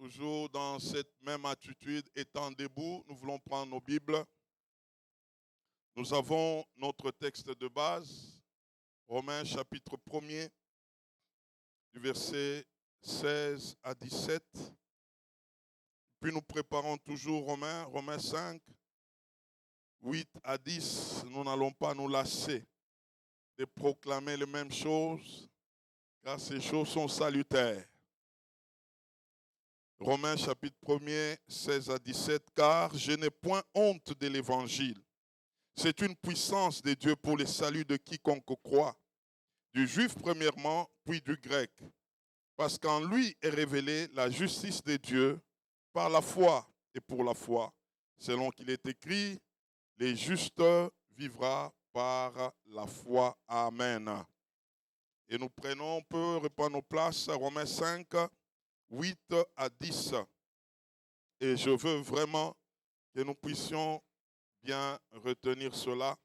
Toujours dans cette même attitude, étant debout, nous voulons prendre nos Bibles. Nous avons notre texte de base, Romains chapitre 1er, du verset 16 à 17. Puis nous préparons toujours Romains 5, 8 à 10. Nous n'allons pas nous lasser de proclamer les mêmes choses, car ces choses sont salutaires. Romains chapitre 1er, 16 à 17, car je n'ai point honte de l'évangile. C'est une puissance de Dieu pour le salut de quiconque croit, du juif premièrement, puis du grec. Parce qu'en lui est révélée la justice de Dieu par la foi et pour la foi, selon qu'il est écrit, les justes vivra par la foi. Amen. Et nous prenons, on peut reprendre nos places, Romains 5, 8 à 10. Et je veux vraiment que nous puissions bien retenir cela.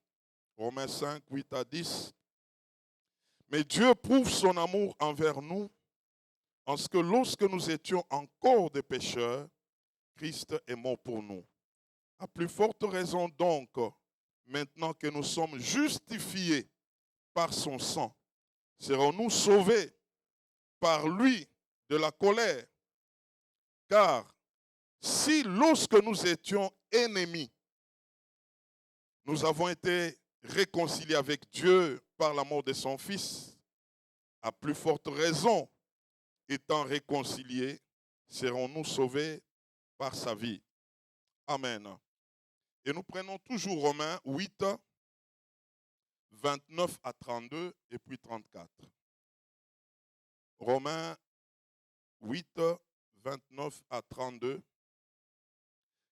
Romains 5, 8 à 10. Mais Dieu prouve son amour envers nous en ce que lorsque nous étions encore des pécheurs, Christ est mort pour nous. À plus forte raison donc, maintenant que nous sommes justifiés par son sang, serons-nous sauvés par lui de la colère. Car si lorsque nous étions ennemis, nous avons été réconciliés avec Dieu par la mort de son Fils, à plus forte raison, étant réconciliés, serons-nous sauvés par sa vie. Amen. Et nous prenons toujours Romains 8, 29 à 32 et puis 34. Romains 8, 29 à 32.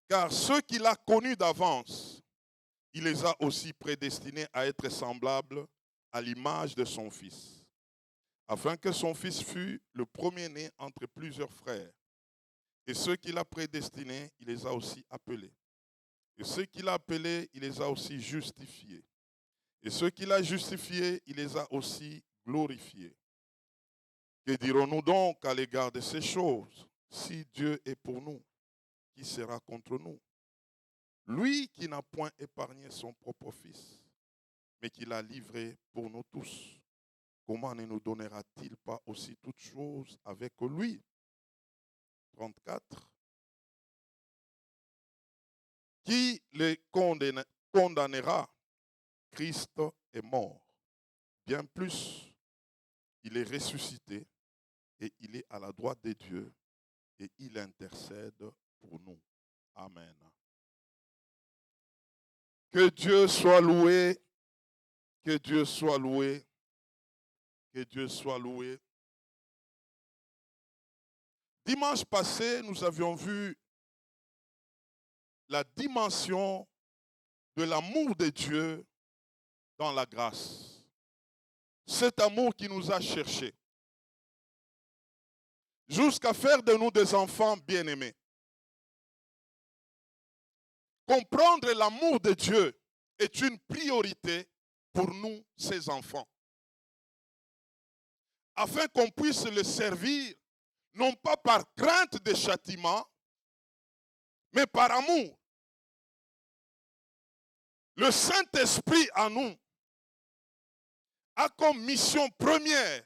Car ceux qu'il a connus d'avance, il les a aussi prédestinés à être semblables à l'image de son Fils, afin que son Fils fût le premier-né entre plusieurs frères. Et ceux qu'il a prédestinés, il les a aussi appelés. Et ceux qu'il a appelés, il les a aussi justifiés. Et ceux qu'il a justifiés, il les a aussi glorifiés. Que dirons-nous donc à l'égard de ces choses? Si Dieu est pour nous, qui sera contre nous? Lui qui n'a point épargné son propre Fils, mais qui l'a livré pour nous tous, comment ne nous donnera-t-il pas aussi toutes choses avec lui? 34. Qui les condamnera? Christ est mort. Bien plus, il est ressuscité et il est à la droite de Dieu et il intercède pour nous. Amen. Que Dieu soit loué, que Dieu soit loué, que Dieu soit loué. Dimanche passé, nous avions vu la dimension de l'amour de Dieu dans la grâce. Cet amour qui nous a cherchés jusqu'à faire de nous des enfants bien-aimés. Comprendre l'amour de Dieu est une priorité pour nous, ses enfants. Afin qu'on puisse le servir, non pas par crainte de châtiment, mais par amour. Le Saint-Esprit en nous a comme mission première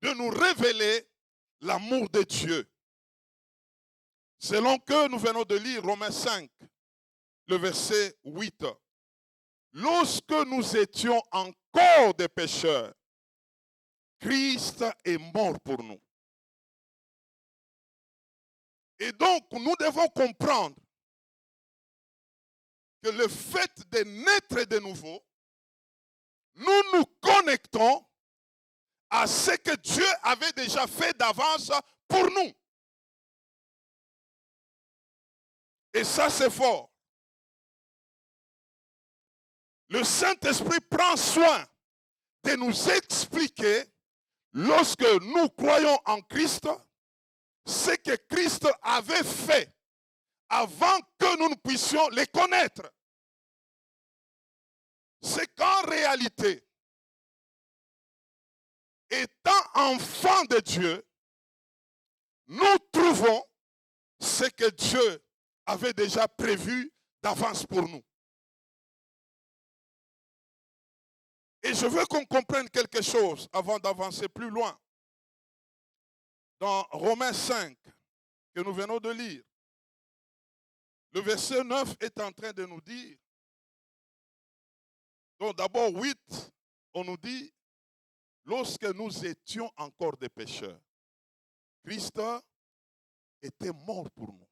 de nous révéler l'amour de Dieu. Selon que nous venons de lire Romains 5, le verset 8. Lorsque nous étions encore des pécheurs, Christ est mort pour nous. Et donc, nous devons comprendre que le fait de naître de nouveau, nous nous connectons à ce que Dieu avait déjà fait d'avance pour nous. Et ça, c'est fort. Le Saint-Esprit prend soin de nous expliquer, lorsque nous croyons en Christ, ce que Christ avait fait avant que nous ne puissions les connaître. C'est qu'en réalité, étant enfants de Dieu, nous trouvons ce que Dieu avait déjà prévu d'avance pour nous. Et je veux qu'on comprenne quelque chose avant d'avancer plus loin. Dans Romains 5, que nous venons de lire, le verset 9 est en train de nous dire, donc d'abord 8, on nous dit, lorsque nous étions encore des pécheurs, Christ était mort pour nous.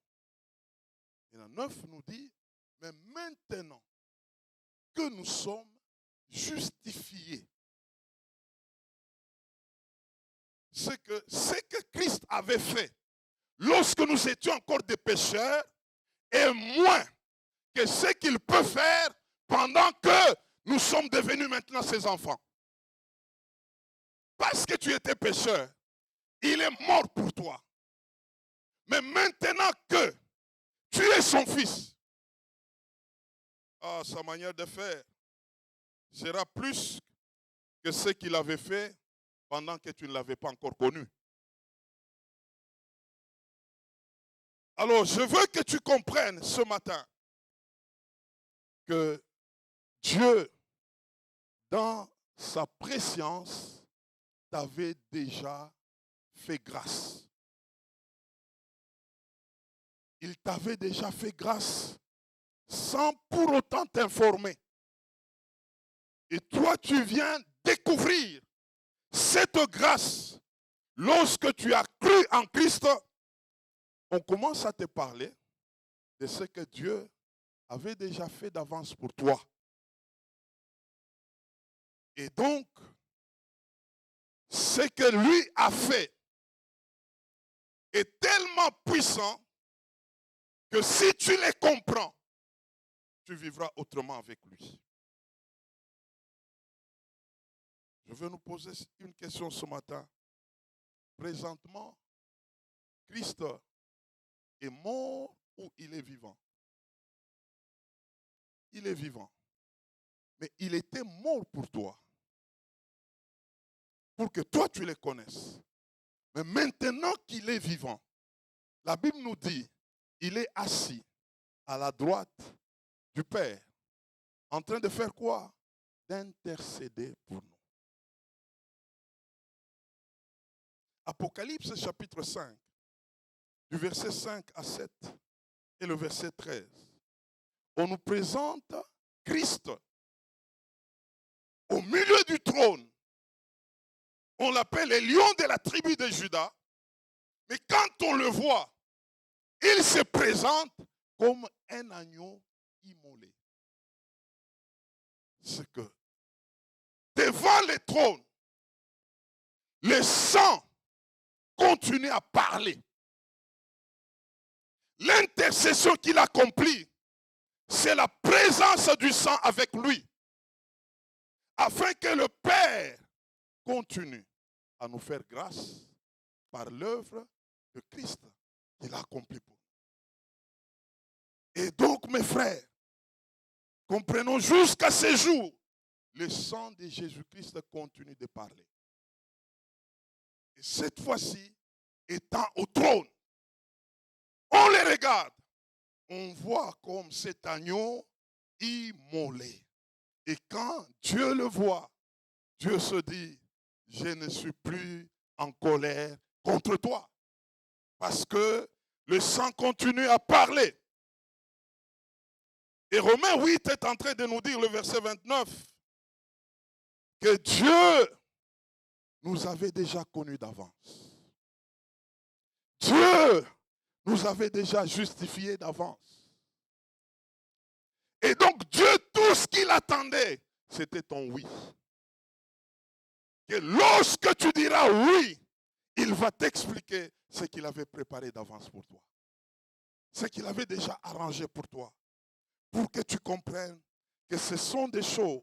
Et le 9 nous dit, mais maintenant que nous sommes justifiés, ce que Christ avait fait lorsque nous étions encore des pécheurs est moins que ce qu'il peut faire pendant que nous sommes devenus maintenant ses enfants. Parce que tu étais pécheur, il est mort pour toi. Mais maintenant que tu es son fils, sa manière de faire sera plus que ce qu'il avait fait pendant que tu ne l'avais pas encore connu. Alors, je veux que tu comprennes ce matin que Dieu, dans sa préscience, t'avait déjà fait grâce. Il t'avait déjà fait grâce sans pour autant t'informer. Et toi, tu viens découvrir cette grâce. Lorsque tu as cru en Christ, on commence à te parler de ce que Dieu avait déjà fait d'avance pour toi. Et donc, ce que lui a fait est tellement puissant que si tu les comprends, tu vivras autrement avec lui. Je veux nous poser une question ce matin. Présentement, Christ est mort ou il est vivant? Il est vivant. Mais il était mort pour toi. Pour que toi tu le connaisses. Mais maintenant qu'il est vivant, la Bible nous dit, il est assis à la droite du Père. En train de faire quoi? D'intercéder pour nous. Apocalypse chapitre 5, du verset 5 à 7 et le verset 13. On nous présente Christ au milieu du trône. On l'appelle le lion de la tribu de Juda. Mais quand on le voit, il se présente comme un agneau immolé. C'est que devant le trône, le sang continue à parler. L'intercession qu'il accomplit, c'est la présence du sang avec lui. Afin que le Père continue à nous faire grâce par l'œuvre de Christ qu'il a accompli pour nous. Et donc, mes frères, comprenons jusqu'à ce jour, le sang de Jésus-Christ continue de parler. Et cette fois-ci, étant au trône, on les regarde, on voit comme cet agneau immolé. Et quand Dieu le voit, Dieu se dit, je ne suis plus en colère contre toi. Parce que le sang continue à parler. Et Romains 8 est en train de nous dire, le verset 29, que Dieu nous avait déjà connus d'avance. Dieu nous avait déjà justifiés d'avance. Et donc Dieu, tout ce qu'il attendait, c'était ton oui. Que lorsque tu diras oui, il va t'expliquer ce qu'il avait préparé d'avance pour toi. Ce qu'il avait déjà arrangé pour toi. Pour que tu comprennes que ce sont des choses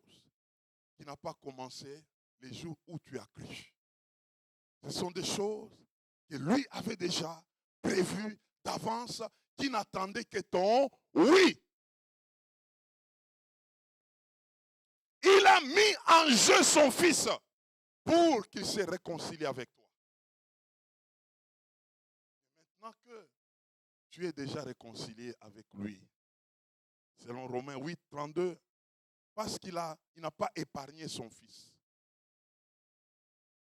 qui n'ont pas commencé les jours où tu as cru. Ce sont des choses que lui avait déjà prévues d'avance, qui n'attendaient que ton oui. Il a mis en jeu son fils pour qu'il se réconcilie avec toi. Maintenant que tu es déjà réconcilié avec lui. Selon Romains 8, 32, parce qu'il n'a pas épargné son fils.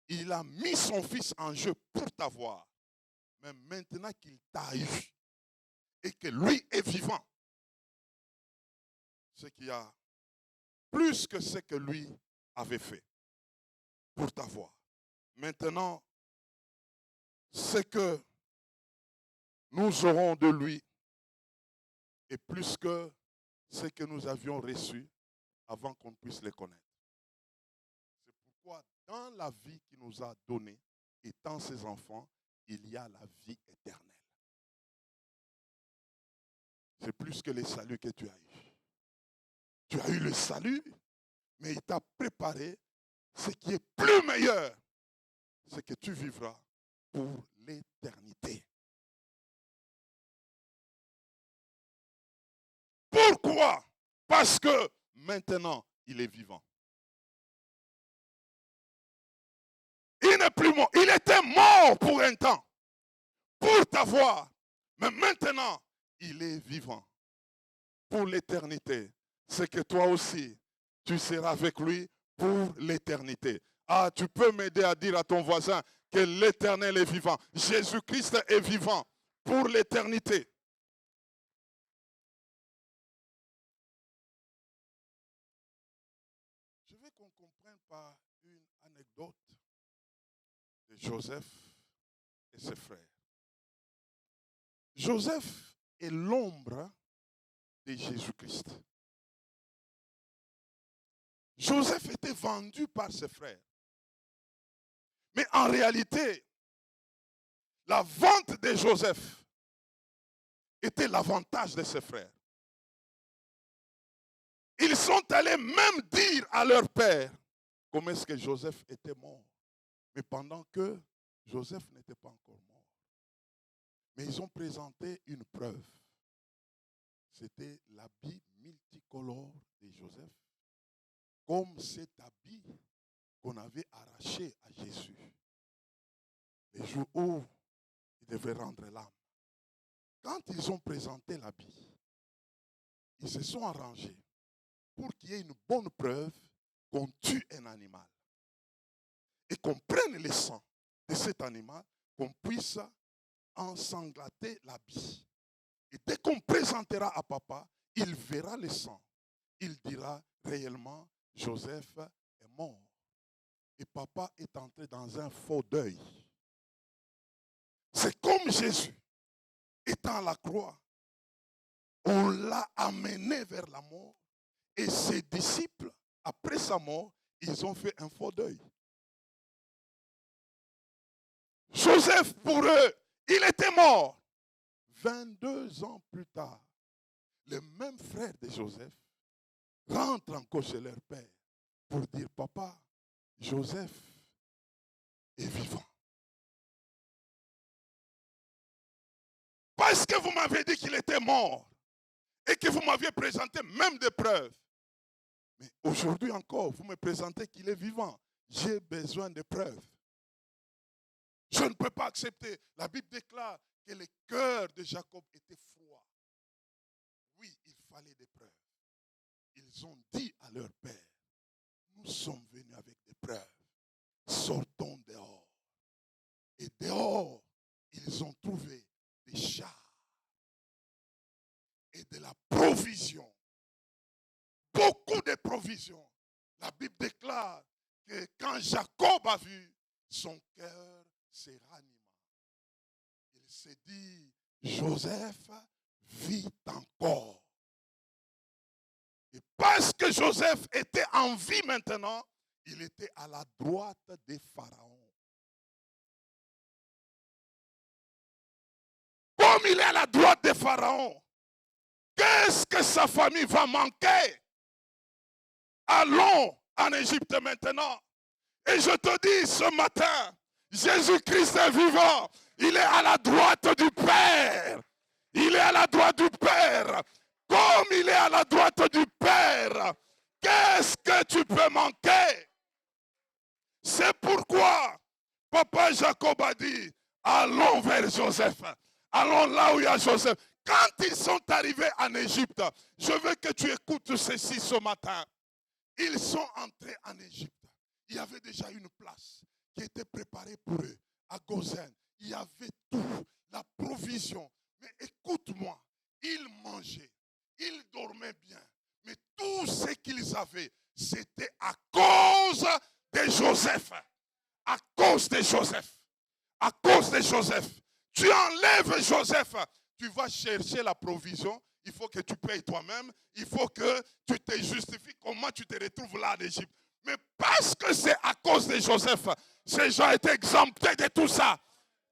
Il a mis son fils en jeu pour t'avoir. Mais maintenant qu'il t'a eu et que lui est vivant, c'est qu'il y a plus que ce que lui avait fait pour t'avoir. Maintenant, ce que nous aurons de lui est plus que ce que nous avions reçu avant qu'on puisse le connaître. C'est pourquoi dans la vie qu'il nous a donnée, étant ses enfants, il y a la vie éternelle. C'est plus que le salut que tu as eu. Tu as eu le salut, mais il t'a préparé ce qui est plus meilleur, c'est que tu vivras pour l'éternité. Pourquoi? Parce que maintenant, il est vivant. Il n'est plus mort. Il était mort pour un temps, pour t'avoir. Mais maintenant, il est vivant pour l'éternité. C'est que toi aussi, tu seras avec lui pour l'éternité. Ah, tu peux m'aider à dire à ton voisin que l'Éternel est vivant. Jésus-Christ est vivant pour l'éternité. Je veux qu'on comprenne par une anecdote de Joseph et ses frères. Joseph est l'ombre de Jésus-Christ. Joseph était vendu par ses frères. Mais en réalité, la vente de Joseph était l'avantage de ses frères. Ils sont allés même dire à leur père comment est-ce que Joseph était mort. Mais pendant que Joseph n'était pas encore mort. Mais ils ont présenté une preuve. C'était l'habit multicolore de Joseph. Comme cet habit qu'on avait arraché à Jésus. Les jours où il devait rendre l'âme. Quand ils ont présenté l'habit, ils se sont arrangés pour qu'il y ait une bonne preuve qu'on tue un animal. Et qu'on prenne le sang de cet animal, qu'on puisse ensanglanter l'habit. Et dès qu'on présentera à papa, il verra le sang. Il dira réellement, Joseph est mort. Et papa est entré dans un faux deuil. C'est comme Jésus, étant à la croix, on l'a amené vers la mort. Et ses disciples, après sa mort, ils ont fait un faux deuil. Joseph, pour eux, il était mort. 22 ans plus tard, les mêmes frères de Joseph rentrent encore chez leur père pour dire, papa, Joseph est vivant. Parce que vous m'avez dit qu'il était mort et que vous m'aviez présenté même des preuves. Mais aujourd'hui encore, vous me présentez qu'il est vivant. J'ai besoin de preuves. Je ne peux pas accepter. La Bible déclare que le cœur de Jacob était froid. Oui, il fallait des preuves. Ils ont dit à leur père, nous sommes venus avec des preuves. Sortons dehors. Et dehors, ils ont trouvé des chars et de la provision. Beaucoup de provisions. La Bible déclare que quand Jacob a vu, son cœur s'est ranimé. Il s'est dit, Joseph vit encore. Et parce que Joseph était en vie maintenant, il était à la droite des pharaons. Comme il est à la droite des pharaons, qu'est-ce que sa famille va manquer? Allons en Égypte maintenant. Et je te dis ce matin, Jésus-Christ est vivant. Il est à la droite du Père. Il est à la droite du Père. Comme il est à la droite du Père, qu'est-ce que tu peux manquer? C'est pourquoi Papa Jacob a dit, allons vers Joseph. Allons là où il y a Joseph. Quand ils sont arrivés en Égypte, je veux que tu écoutes ceci ce matin. Ils sont entrés en Égypte. Il y avait déjà une place qui était préparée pour eux, à Goshen. Il y avait tout, la provision. Mais écoute-moi, ils mangeaient, ils dormaient bien. Mais tout ce qu'ils avaient, c'était à cause de Joseph. À cause de Joseph. À cause de Joseph. Tu enlèves Joseph, tu vas chercher la provision. Il faut que tu payes toi-même. Il faut que tu te justifies comment tu te retrouves là en Égypte. Mais parce que c'est à cause de Joseph, ces gens étaient exemptés de tout ça.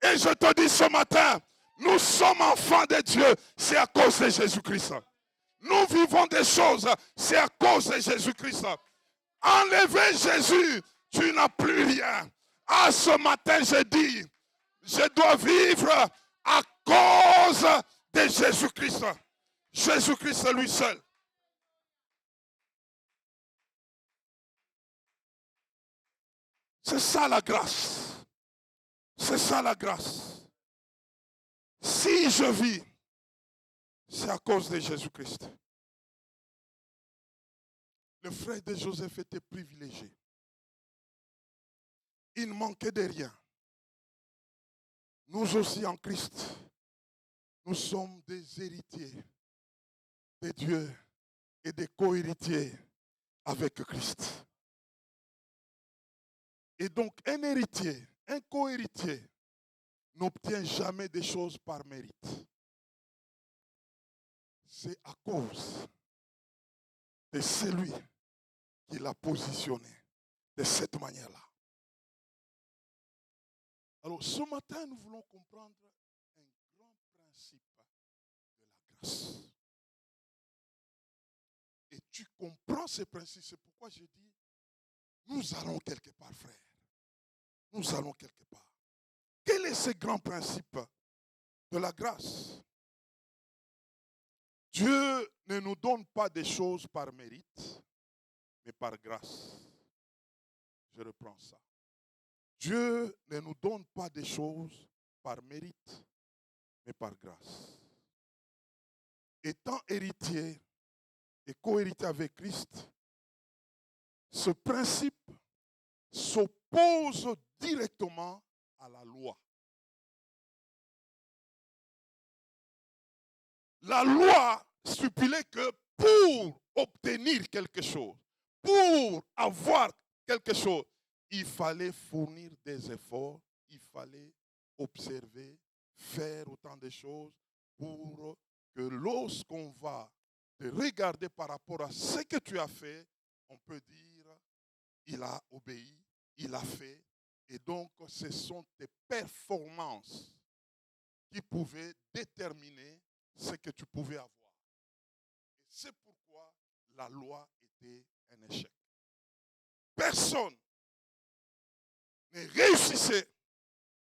Et je te dis ce matin, nous sommes enfants de Dieu, c'est à cause de Jésus-Christ. Nous vivons des choses, c'est à cause de Jésus-Christ. Enlever Jésus, tu n'as plus rien. Ah, ce matin, je dis, je dois vivre à cause de Jésus-Christ. Jésus-Christ lui seul. C'est ça la grâce. C'est ça la grâce. Si je vis, c'est à cause de Jésus-Christ. Le frère de Joseph était privilégié. Il ne manquait de rien. Nous aussi en Christ, nous sommes des héritiers de Dieu et des co-héritiers avec Christ. Et donc un héritier, un co-héritier n'obtient jamais des choses par mérite. C'est à cause de celui qui l'a positionné de cette manière-là. Alors ce matin, nous voulons comprendre un grand principe de la grâce. Et tu comprends ce principe, c'est pourquoi je dis, nous allons quelque part, frère. Nous allons quelque part. Quel est ce grand principe de la grâce? Dieu ne nous donne pas des choses par mérite, mais par grâce. Je reprends ça. Dieu ne nous donne pas des choses par mérite, mais par grâce. Étant héritier et co-héritier avec Christ, ce principe s'oppose directement à la loi. La loi stipulait que pour obtenir quelque chose, pour avoir quelque chose, il fallait fournir des efforts, il fallait observer, faire autant de choses pour que lorsqu'on va te regarder par rapport à ce que tu as fait, on peut dire, il a obéi, il a fait. Et donc, ce sont tes performances qui pouvaient déterminer ce que tu pouvais avoir. Et c'est pourquoi la loi était un échec. Personne ne réussissait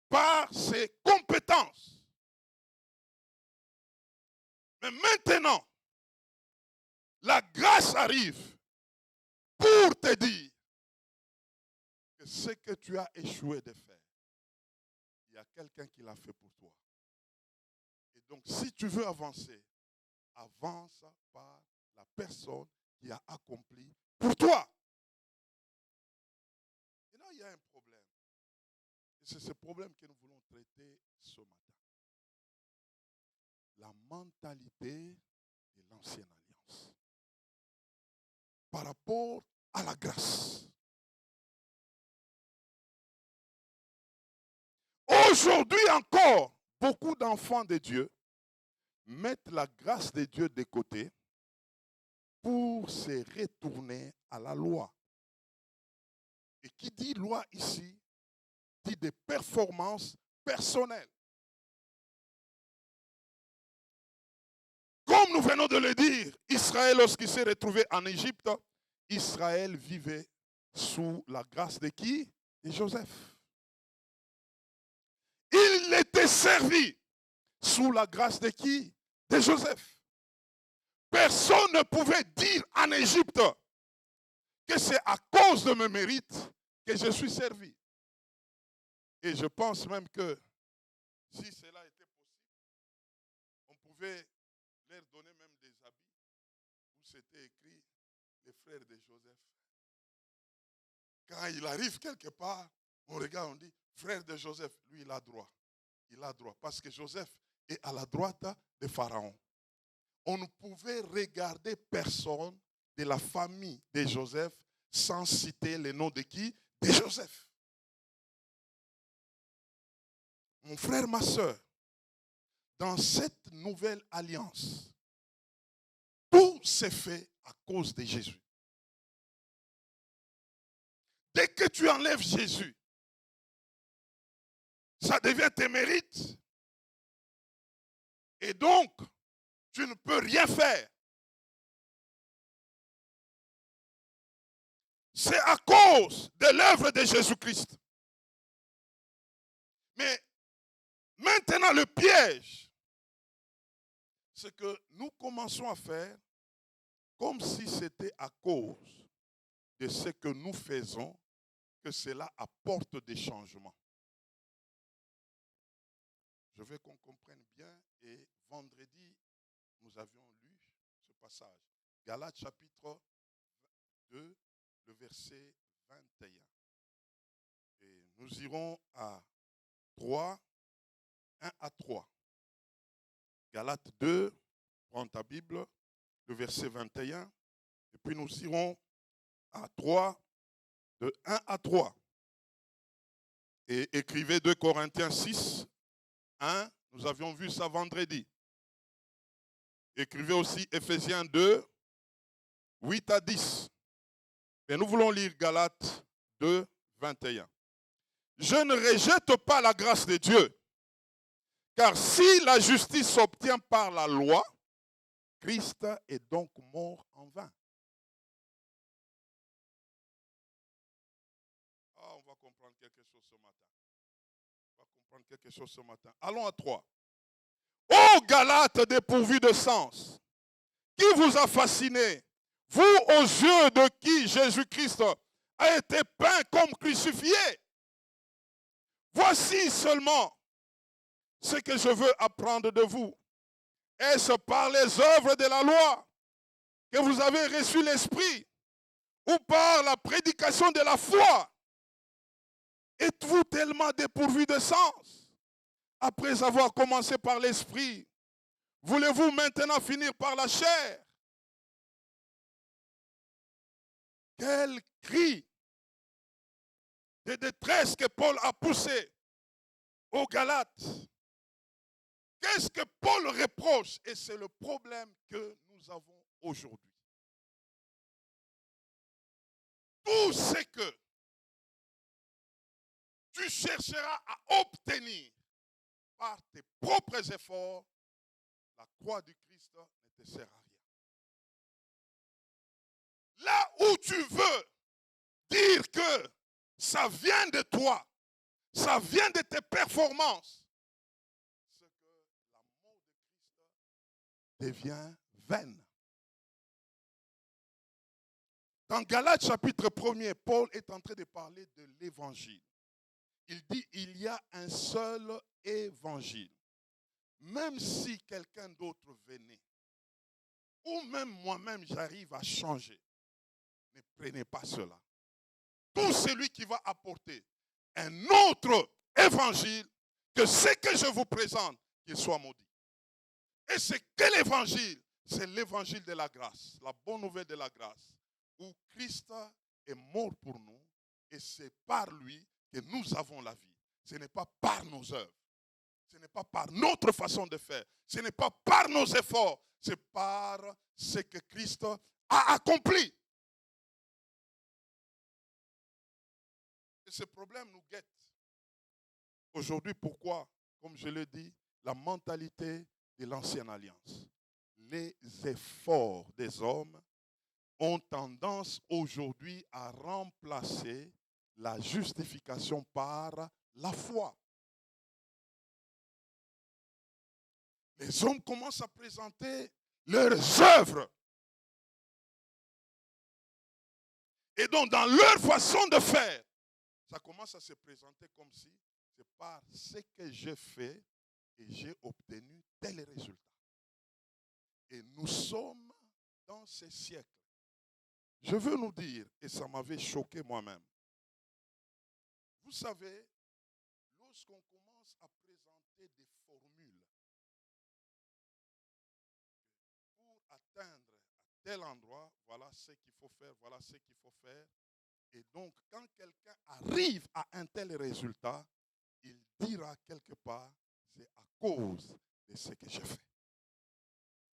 par ses compétences. Mais maintenant, la grâce arrive pour te dire que ce que tu as échoué de faire, il y a quelqu'un qui l'a fait pour toi. Et donc, si tu veux avancer, avance par la personne qui a accompli pour toi. Et là, il y a un problème. Et c'est ce problème que nous voulons traiter ce matin. La mentalité de l'ancienne alliance. Par rapport à la grâce. Aujourd'hui encore, beaucoup d'enfants de Dieu mettent la grâce de Dieu de côté pour se retourner à la loi. Et qui dit loi ici, dit des performances personnelles. Comme nous venons de le dire, Israël, lorsqu'il s'est retrouvé en Égypte, Israël vivait sous la grâce de qui? De Joseph. Il était servi sous la grâce de qui? De Joseph. Personne ne pouvait dire en Égypte que c'est à cause de mes mérites que je suis servi. Et je pense même que si cela était possible, pouvait leur donner même des habits où c'était écrit les frères de Joseph. Quand il arrive quelque part, on regarde, on dit frère de Joseph. Lui, il a droit. Il a droit. Parce que Joseph est à la droite de Pharaon. On ne pouvait regarder personne de la famille de Joseph sans citer le nom de qui? De Joseph. Mon frère, ma soeur, dans cette nouvelle alliance, tout s'est fait à cause de Jésus. Dès que tu enlèves Jésus, ça devient tes mérites. Et donc, tu ne peux rien faire. C'est à cause de l'œuvre de Jésus-Christ. Mais maintenant, le piège, c'est que nous commençons à faire comme si c'était à cause de ce que nous faisons que cela apporte des changements. Je veux qu'on comprenne bien. Et vendredi, nous avions lu ce passage. Galates chapitre 2, le verset 21. Et nous irons à 3, 1 à 3. Galates 2, prends ta Bible, le verset 21. Et puis nous irons à 3, de 1 à 3. Et écrivez 2 Corinthiens 6, 1. Nous avions vu ça vendredi. Écrivez aussi Ephésiens 2, 8 à 10. Et nous voulons lire Galates 2, 21. Je ne rejette pas la grâce de Dieu, car si la justice s'obtient par la loi, Christ est donc mort en vain. Ah, on va comprendre quelque chose ce matin. On va comprendre quelque chose ce matin. Allons à 3. Ô Galates dépourvus de sens, qui vous a fasciné, vous aux yeux de qui Jésus-Christ a été peint comme crucifié? Voici seulement ce que je veux apprendre de vous. Est-ce par les œuvres de la loi que vous avez reçu l'Esprit ou par la prédication de la foi? Êtes-vous tellement dépourvu de sens? Après avoir commencé par l'Esprit, voulez-vous maintenant finir par la chair? Quel cri de détresse que Paul a poussé aux Galates. Qu'est-ce que Paul reproche? Et c'est le problème que nous avons aujourd'hui. Tout ce que tu chercheras à obtenir par tes propres efforts, la croix du Christ ne te sert à rien. Là où tu veux dire que ça vient de toi, ça vient de tes performances, c'est que la mort de Christ devient vaine. Dans Galates chapitre 1er, Paul est en train de parler de l'évangile. Il dit il y a un seul évangile. Même si quelqu'un d'autre venait, ou même moi-même j'arrive à changer, ne prenez pas cela. Tout celui qui va apporter un autre évangile que ce que je vous présente, qu'il soit maudit. Et c'est quel évangile? C'est l'évangile de la grâce, la bonne nouvelle de la grâce, où Christ est mort pour nous et c'est par lui que nous avons la vie. Ce n'est pas par nos œuvres, ce n'est pas par notre façon de faire, ce n'est pas par nos efforts, c'est par ce que Christ a accompli. Et ce problème nous guette. Aujourd'hui, pourquoi? Comme je l'ai dit, la mentalité de l'ancienne alliance. Les efforts des hommes ont tendance aujourd'hui à remplacer la justification par la foi. Les hommes commencent à présenter leurs œuvres. Et donc, dans leur façon de faire, ça commence à se présenter comme si c'est par ce que j'ai fait et j'ai obtenu tel résultat. Et nous sommes dans ces siècles. Je veux nous dire, et ça m'avait choqué moi-même, vous savez, lorsqu'on commence à présenter des formules pour atteindre à tel endroit, voilà ce qu'il faut faire, voilà ce qu'il faut faire. Et donc, quand quelqu'un arrive à un tel résultat, il dira quelque part, c'est à cause de ce que j'ai fait.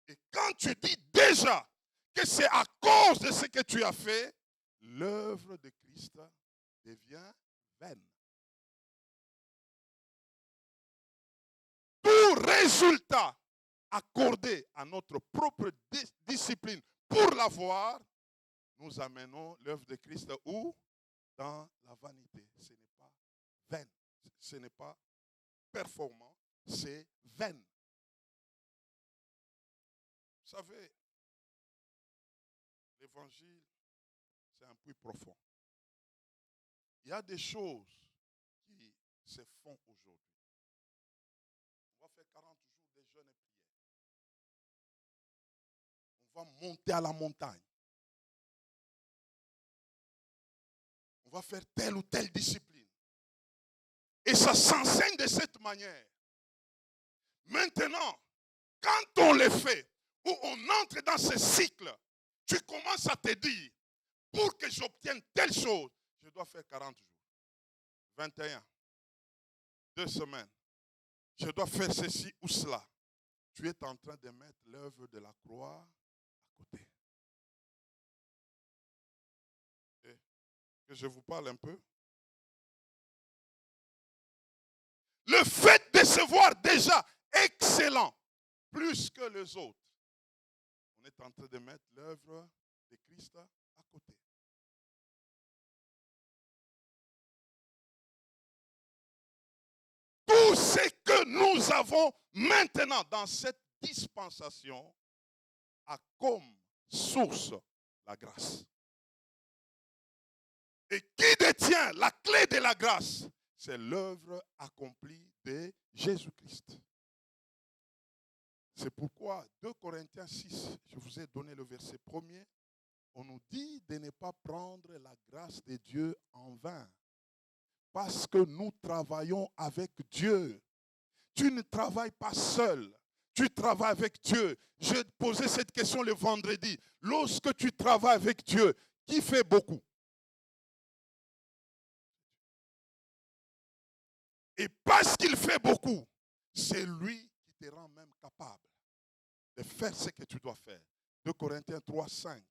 Et quand tu dis déjà que c'est à cause de ce que tu as fait, l'œuvre de Christ devient vaine. Tout résultat accordé à notre propre discipline pour l'avoir, nous amenons l'œuvre de Christ où? Dans la vanité. Ce n'est pas vain. Ce n'est pas performant, c'est vain. Vous savez, l'évangile, c'est un puits profond. Il y a des choses qui se font aujourd'hui. On va faire 40 jours de jeûne et prière. On va monter à la montagne. On va faire telle ou telle discipline. Et ça s'enseigne de cette manière. Maintenant, quand on le fait, ou on entre dans ce cycle, tu commences à te dire, pour que j'obtienne telle chose, je dois faire 40 jours, 21, 2 semaines. Je dois faire ceci ou cela. Tu es en train de mettre l'œuvre de la croix à côté. Et que je vous parle un peu. Le fait de se voir déjà excellent, plus que les autres, on est en train de mettre l'œuvre de Christ à côté. Tout ce que nous avons maintenant dans cette dispensation a comme source la grâce. Et qui détient la clé de la grâce? C'est l'œuvre accomplie de Jésus-Christ. C'est pourquoi 2 Corinthiens 6, je vous ai donné le verset premier, on nous dit de ne pas prendre la grâce de Dieu en vain. Parce que nous travaillons avec Dieu. Tu ne travailles pas seul. Tu travailles avec Dieu. J'ai posé cette question le vendredi. Lorsque tu travailles avec Dieu, qui fait beaucoup? Et parce qu'il fait beaucoup, c'est lui qui te rend même capable de faire ce que tu dois faire. 2 Corinthiens 3, 5.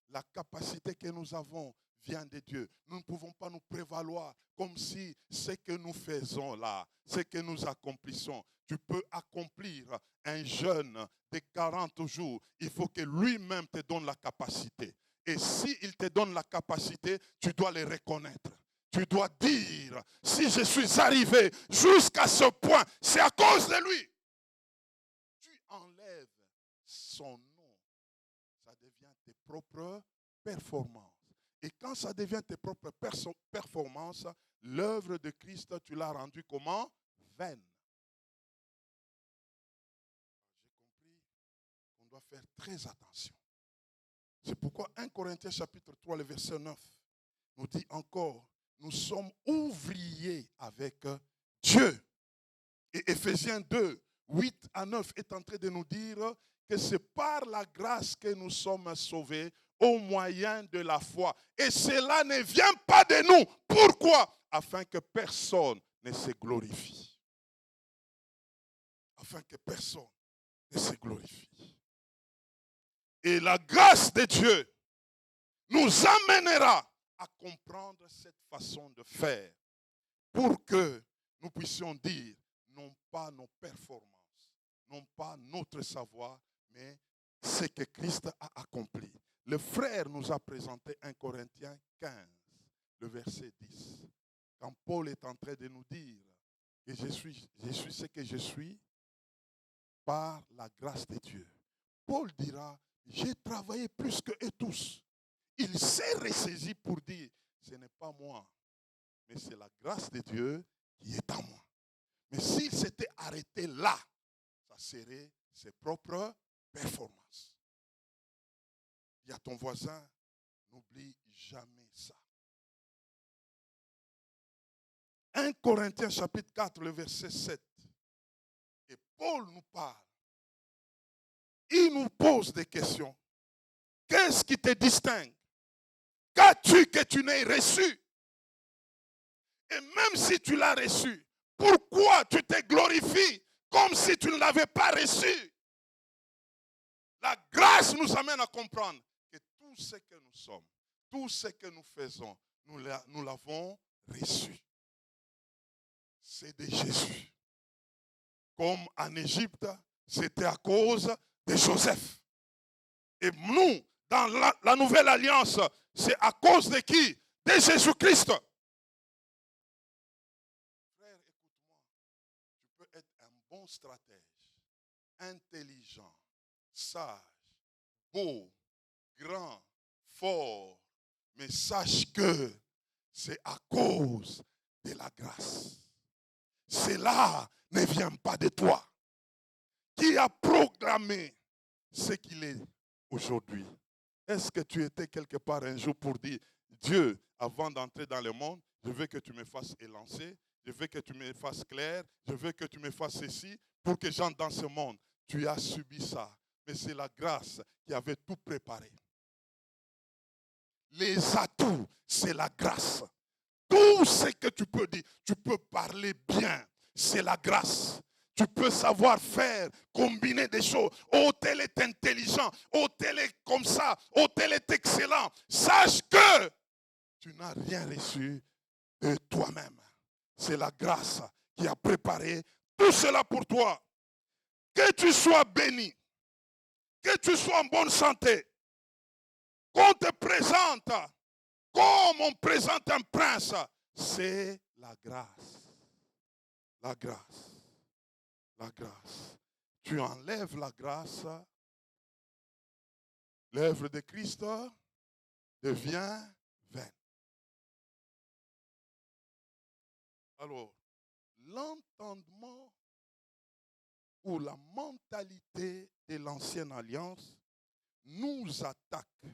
La capacité que nous avons vient de Dieu. Nous ne pouvons pas nous prévaloir comme si ce que nous faisons là, ce que nous accomplissons, tu peux accomplir un jeûne de 40 jours. Il faut que lui-même te donne la capacité. Et s'il te donne la capacité, tu dois le reconnaître. Tu dois dire, si je suis arrivé jusqu'à ce point, c'est à cause de lui. Tu enlèves son nom, ça devient tes propres performances. Et quand ça devient tes propres performances, l'œuvre de Christ, tu l'as rendue comment? Vaine. J'ai compris qu'on doit faire très attention. C'est pourquoi 1 Corinthiens chapitre 3, le verset 9, nous dit encore, nous sommes ouvriers avec Dieu. Et Éphésiens 2, 8 à 9 est en train de nous dire que c'est par la grâce que nous sommes sauvés au moyen de la foi. Et cela ne vient pas de nous. Pourquoi? Afin que personne ne se glorifie. Afin que personne ne se glorifie. Et la grâce de Dieu nous amènera à comprendre cette façon de faire pour que nous puissions dire non pas nos performances, non pas notre savoir, mais ce que Christ a accompli. Le frère nous a présenté 1 Corinthiens 15, le verset 10. Quand Paul est en train de nous dire que je suis ce que je suis par la grâce de Dieu. Paul dira, j'ai travaillé plus que eux tous. Il s'est ressaisi pour dire, ce n'est pas moi, mais c'est la grâce de Dieu qui est en moi. Mais s'il s'était arrêté là, ça serait ses propres performance. Dis à ton voisin, n'oublie jamais ça. 1 Corinthiens chapitre 4, le verset 7. Et Paul nous parle. Il nous pose des questions. Qu'est-ce qui te distingue? Qu'as-tu que tu n'aies reçu? Et même si tu l'as reçu, pourquoi tu te glorifies comme si tu ne l'avais pas reçu? La grâce nous amène à comprendre que tout ce que nous sommes, tout ce que nous faisons, nous l'avons reçu. C'est de Jésus. Comme en Égypte, c'était à cause de Joseph. Et nous, dans la nouvelle alliance, c'est à cause de qui? De Jésus-Christ. Frère, écoute-moi. Tu peux être un bon stratège, intelligent, sage, beau, grand, fort. Mais sache que c'est à cause de la grâce. Cela ne vient pas de toi. Qui a programmé ce qu'il est aujourd'hui? Est-ce que tu étais quelque part un jour pour dire, Dieu, avant d'entrer dans le monde, je veux que tu me fasses élancer, je veux que tu me fasses clair, je veux que tu me fasses ceci pour que j'entre dans ce monde. Tu as subi ça. Mais c'est la grâce qui avait tout préparé. Les atouts, c'est la grâce. Tout ce que tu peux dire, tu peux parler bien, c'est la grâce. Tu peux savoir faire, combiner des choses. Oh, tel est intelligent. Oh, tel est comme ça. Oh, tel est excellent. Sache que tu n'as rien reçu de toi-même. C'est la grâce qui a préparé tout cela pour toi. Que tu sois béni, que tu sois en bonne santé, qu'on te présente comme on présente un prince, c'est la grâce. La grâce. La grâce. Tu enlèves la grâce, l'œuvre de Christ devient vaine. Alors, l'entendement ou la mentalité de l'ancienne alliance nous attaque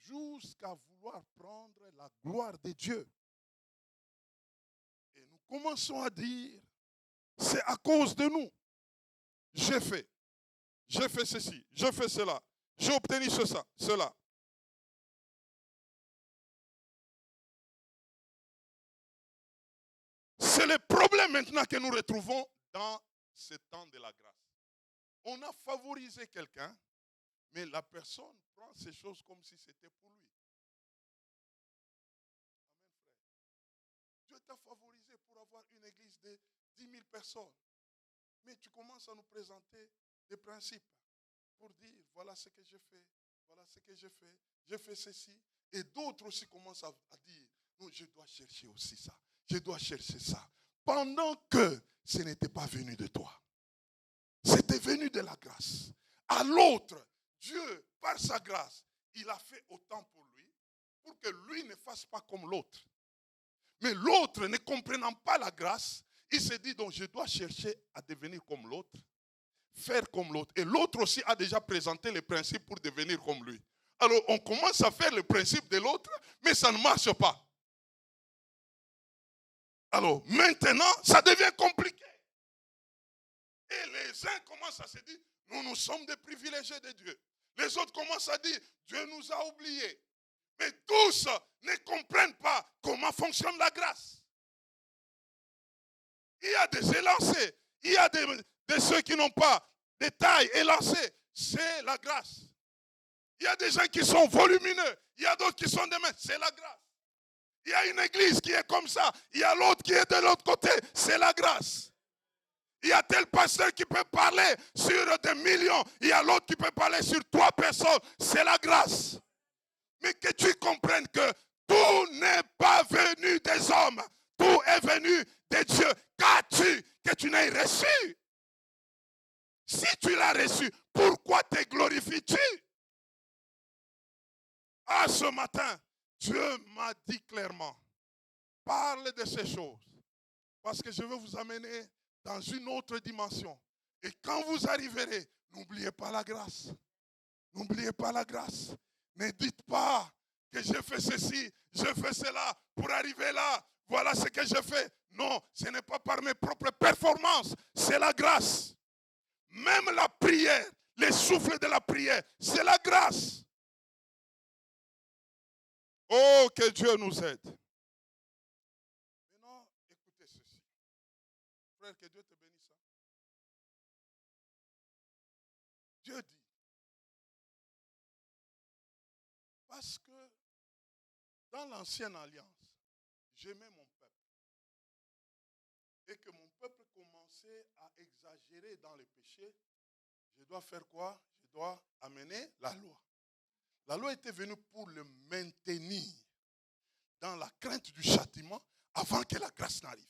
jusqu'à vouloir prendre la gloire de Dieu. Et nous commençons à dire, c'est à cause de nous. J'ai fait ceci, j'ai fait cela, j'ai obtenu cela. C'est le problème maintenant que nous retrouvons dans ce temps de la grâce. On a favorisé quelqu'un, mais la personne prend ces choses comme si c'était pour lui. Amen, frère. Dieu t'a favorisé pour avoir une église de 10 000 personnes. Mais tu commences à nous présenter des principes pour dire, voilà ce que j'ai fait, voilà ce que j'ai fait ceci. Et d'autres aussi commencent à dire, non, je dois chercher aussi ça, je dois chercher ça. Pendant que ce n'était pas venu de toi. C'était venu de la grâce. À l'autre, Dieu, par sa grâce, il a fait autant pour lui, pour que lui ne fasse pas comme l'autre. Mais l'autre, ne comprenant pas la grâce, il s'est dit, donc je dois chercher à devenir comme l'autre, faire comme l'autre. Et l'autre aussi a déjà présenté les principes pour devenir comme lui. Alors on commence à faire le principe de l'autre, mais ça ne marche pas. Alors maintenant, ça devient compliqué. Et les uns commencent à se dire, nous sommes des privilégiés de Dieu. Les autres commencent à dire, Dieu nous a oubliés. Mais tous ne comprennent pas comment fonctionne la grâce. Il y a des élancés, il y a de ceux qui n'ont pas de taille élancée. C'est la grâce. Il y a des gens qui sont volumineux, il y a d'autres qui sont des mains. C'est la grâce. Il y a une église qui est comme ça, il y a l'autre qui est de l'autre côté. C'est la grâce. Il y a tel pasteur qui peut parler sur des millions. Il y a l'autre qui peut parler sur 3 personnes. C'est la grâce. Mais que tu comprennes que tout n'est pas venu des hommes. Tout est venu de Dieu. Qu'as-tu que tu n'aies reçu? Si tu l'as reçu, pourquoi te glorifies-tu? Ah, ce matin, Dieu m'a dit clairement, parle de ces choses. Parce que je veux vous amener dans une autre dimension. Et quand vous arriverez, n'oubliez pas la grâce. N'oubliez pas la grâce. Ne dites pas que j'ai fait ceci, j'ai fait cela pour arriver là. Voilà ce que j'ai fait. Non, ce n'est pas par mes propres performances, c'est la grâce. Même la prière, les souffles de la prière, c'est la grâce. Oh, que Dieu nous aide. Maintenant, écoutez ceci. Frère, que Dieu te bénisse. Dieu dit, parce que dans l'ancienne alliance, j'aimais mon peuple. Et que mon peuple commençait à exagérer dans les péchés, je dois faire quoi? Je dois amener la loi. La loi était venue pour le maintenir dans la crainte du châtiment avant que la grâce n'arrive.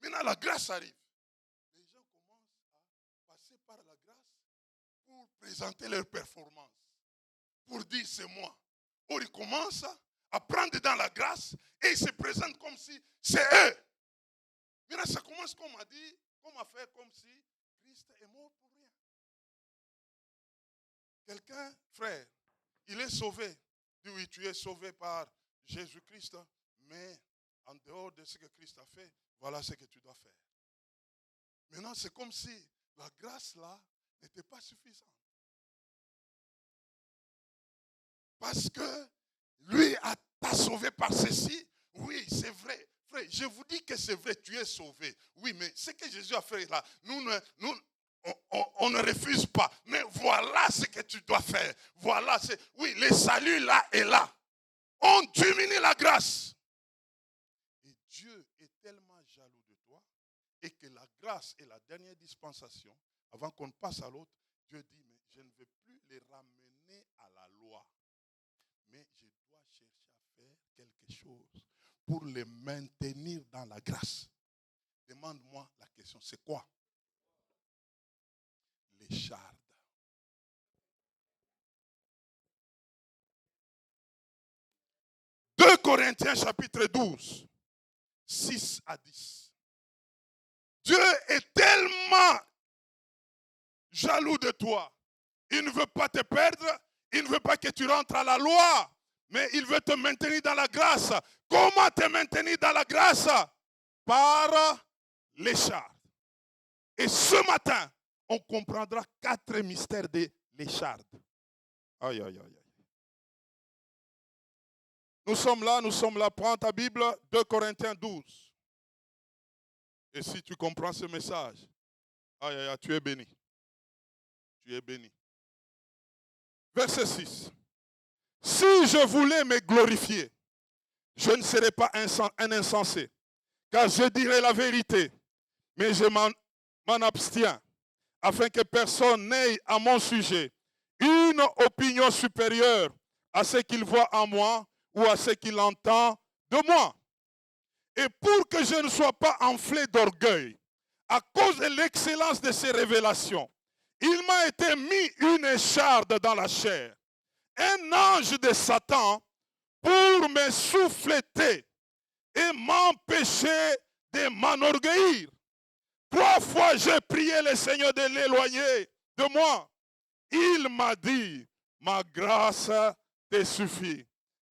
Maintenant, la grâce arrive. Les gens commencent à passer par la grâce pour présenter leur performance. Pour dire c'est moi. Or, ils commencent à prendre dans la grâce et ils se présentent comme si c'est eux. Maintenant, ça commence comme a dit, comme à faire comme si Christ est mort pour rien. Quelqu'un, frère, il est sauvé. Dis oui, tu es sauvé par Jésus-Christ, mais en dehors de ce que Christ a fait, voilà ce que tu dois faire. Maintenant, c'est comme si la grâce là n'était pas suffisante. Parce que lui t'a sauvé par ceci. Oui, c'est vrai. Frère, je vous dis que c'est vrai, tu es sauvé. Oui, mais ce que Jésus a fait là, on ne refuse pas. Mais voilà ce que tu dois faire. Voilà, oui, le salut là est là. On diminue la grâce. Et Dieu est tellement jaloux de toi et que la grâce est la dernière dispensation. Avant qu'on passe à l'autre, Dieu dit, mais je ne vais plus les ramener à la loi. Mais je dois chercher à faire quelque chose pour les maintenir dans la grâce. Demande-moi la question, c'est quoi? L'écharde. « 2 Corinthiens chapitre 12, 6 à 10. Dieu est tellement jaloux de toi. Il ne veut pas te perdre. Il ne veut pas que tu rentres à la loi. Mais il veut te maintenir dans la grâce. Comment te maintenir dans la grâce? Par l'écharde. Et ce matin, on comprendra 4 mystères de l'écharde. Aïe, aïe, aïe. Nous sommes là. Prends ta Bible, 2 Corinthiens 12. Et si tu comprends ce message, aïe, aïe, aïe, tu es béni. Tu es béni. Verset 6. Si je voulais me glorifier, je ne serais pas un insensé, car je dirais la vérité, mais je m'en abstiens, afin que personne n'ait à mon sujet une opinion supérieure à ce qu'il voit en moi ou à ce qu'il entend de moi. Et pour que je ne sois pas enflé d'orgueil, à cause de l'excellence de ces révélations, il m'a été mis une écharde dans la chair, un ange de Satan, pour me souffleter et m'empêcher de m'enorgueillir. 3 fois j'ai prié le Seigneur de l'éloigner de moi. Il m'a dit, ma grâce te suffit,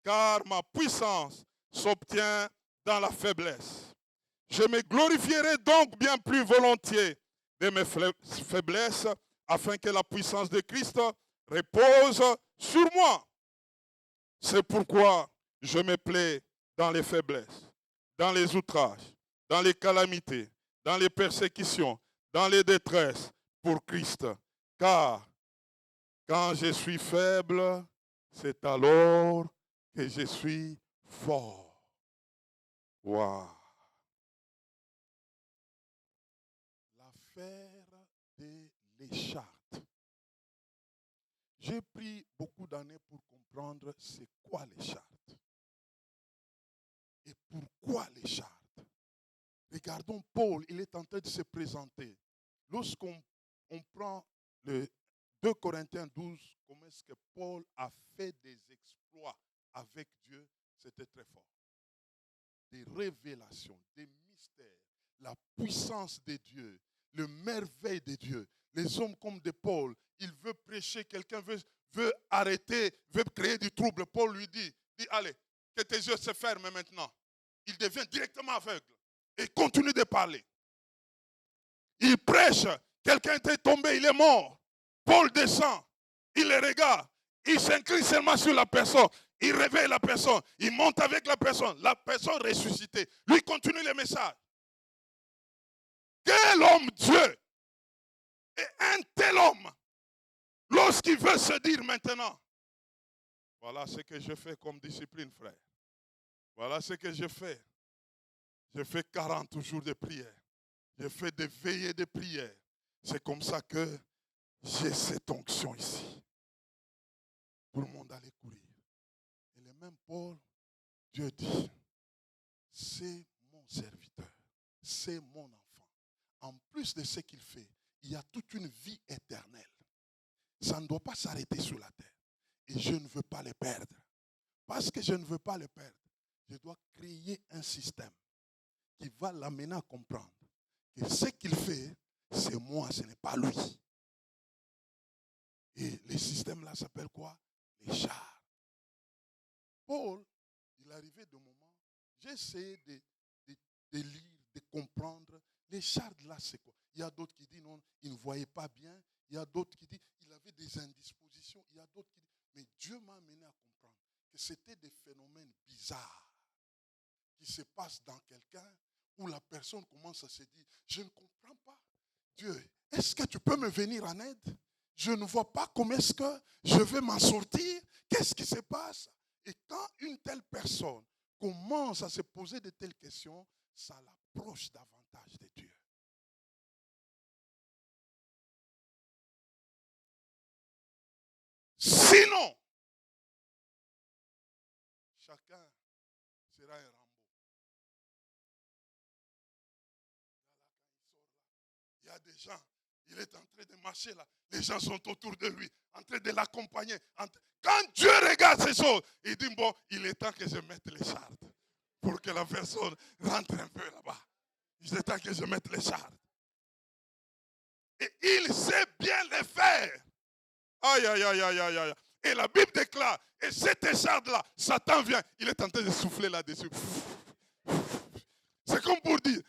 car ma puissance s'obtient dans la faiblesse. Je me glorifierai donc bien plus volontiers de mes faiblesses, afin que la puissance de Christ repose sur moi. C'est pourquoi je me plais dans les faiblesses, dans les outrages, dans les calamités, dans les persécutions, dans les détresses pour Christ. Car quand je suis faible, c'est alors que je suis fort. Wow. L'affaire de l'écharde. J'ai pris beaucoup d'années pour comprendre c'est quoi l'écharde. Et pourquoi l'écharde? Regardons Paul, il est en train de se présenter. Lorsqu'on prend le 2 Corinthiens 12, comment est-ce que Paul a fait des exploits avec Dieu, c'était très fort. Des révélations, des mystères, la puissance de Dieu, le merveille de Dieu. Les hommes comme de Paul, il veut prêcher, quelqu'un veut arrêter, veut créer du trouble. Paul lui dit, allez, que tes yeux se ferment maintenant. Il devient directement aveugle et continue de parler. Il prêche, quelqu'un était tombé, il est mort. Paul descend, il le regarde, il s'incline seulement sur la personne, il réveille la personne, il monte avec la personne ressuscitée. Lui continue le message. Quel homme Dieu! Et un tel homme, lorsqu'il veut se dire maintenant, voilà ce que je fais comme discipline, frère. Voilà ce que je fais. Je fais 40 jours de prière. Je fais des veillées de prière. C'est comme ça que j'ai cette onction ici. Tout le monde allait courir. Et le même Paul, Dieu dit, c'est mon serviteur, c'est mon enfant. En plus de ce qu'il fait, il y a toute une vie éternelle. Ça ne doit pas s'arrêter sur la terre. Et je ne veux pas le perdre. Parce que je ne veux pas le perdre, je dois créer un système qui va l'amener à comprendre que ce qu'il fait, c'est moi, ce n'est pas lui. Et les systèmes-là s'appellent quoi? Les chars. Paul, il arrivait de moment, j'ai essayé de lire, de comprendre. Les chars là, c'est quoi? Il y a d'autres qui disent non, il ne voyait pas bien. Il y a d'autres qui disent il avait des indispositions. Il y a d'autres qui disent, mais Dieu m'a amené à comprendre que c'était des phénomènes bizarres qui se passent dans quelqu'un où la personne commence à se dire, je ne comprends pas. Dieu, est-ce que tu peux me venir en aide? Je ne vois pas comment est-ce que je vais m'en sortir. Qu'est-ce qui se passe? Et quand une telle personne commence à se poser de telles questions, ça l'approche davantage de Dieu. Sinon, chacun sera un Rambo. Il y a des gens, il est en train de marcher là. Les gens sont autour de lui, en train de l'accompagner. Quand Dieu regarde ces choses, il dit, bon, il est temps que je mette les chardes pour que la personne rentre un peu là-bas. Il est temps que je mette les chardes. Et il sait bien les faire. Aïe, aïe, aïe, aïe, aïe, aïe. Et la Bible déclare, et cette écharde-là, Satan vient, il est en train de souffler là-dessus. C'est comme pour dire,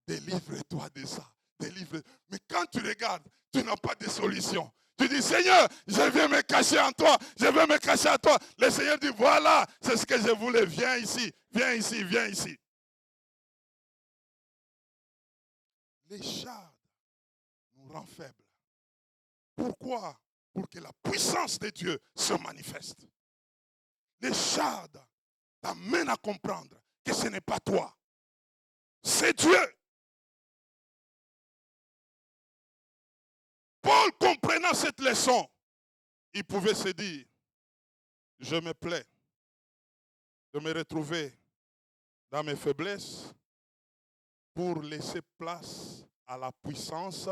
délivre-toi de ça. Délivre. Mais quand tu regardes, tu n'as pas de solution. Tu dis, Seigneur, je viens me cacher en toi. Je vais me cacher à toi. Le Seigneur dit, voilà, c'est ce que je voulais. Viens ici, viens ici, viens ici. Les chardes nous rendent faibles. Pourquoi? Pour que la puissance de Dieu se manifeste. Les chardes t'amènent à comprendre que ce n'est pas toi. C'est Dieu. Paul, comprenant cette leçon, il pouvait se dire, je me plais de me retrouver dans mes faiblesses pour laisser place à la puissance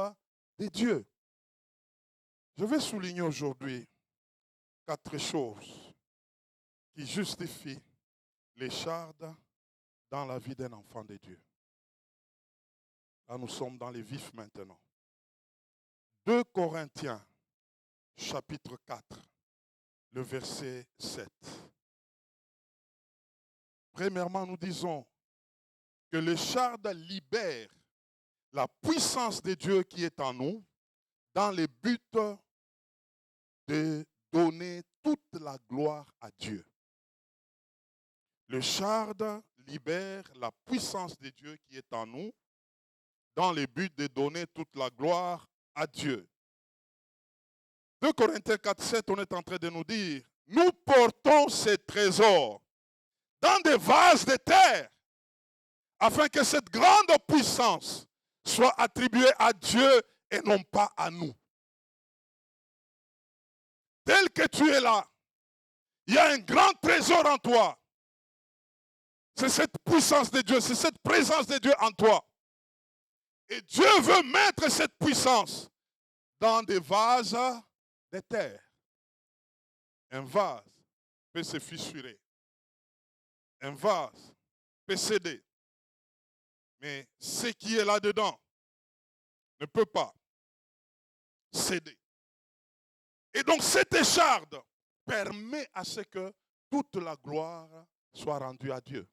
de Dieu. Je vais souligner aujourd'hui 4 choses qui justifient les chardes dans la vie d'un enfant de Dieu. Là, nous sommes dans les vifs maintenant. 2 Corinthiens, chapitre 4, le verset 7. Premièrement, nous disons que les chardes libèrent la puissance de Dieu qui est en nous dans le but de donner toute la gloire à Dieu. Le charde libère la puissance de Dieu qui est en nous dans le but de donner toute la gloire à Dieu. 2 Corinthiens 4, 7, on est en train de nous dire, nous portons ces trésors dans des vases de terre, afin que cette grande puissance soit attribuée à Dieu et non pas à nous. Tel que tu es là, il y a un grand trésor en toi. C'est cette puissance de Dieu, c'est cette présence de Dieu en toi. Et Dieu veut mettre cette puissance dans des vases de terre. Un vase peut se fissurer. Un vase peut céder. Mais ce qui est là-dedans, ne peut pas céder. Et donc cette écharde permet à ce que toute la gloire soit rendue à Dieu.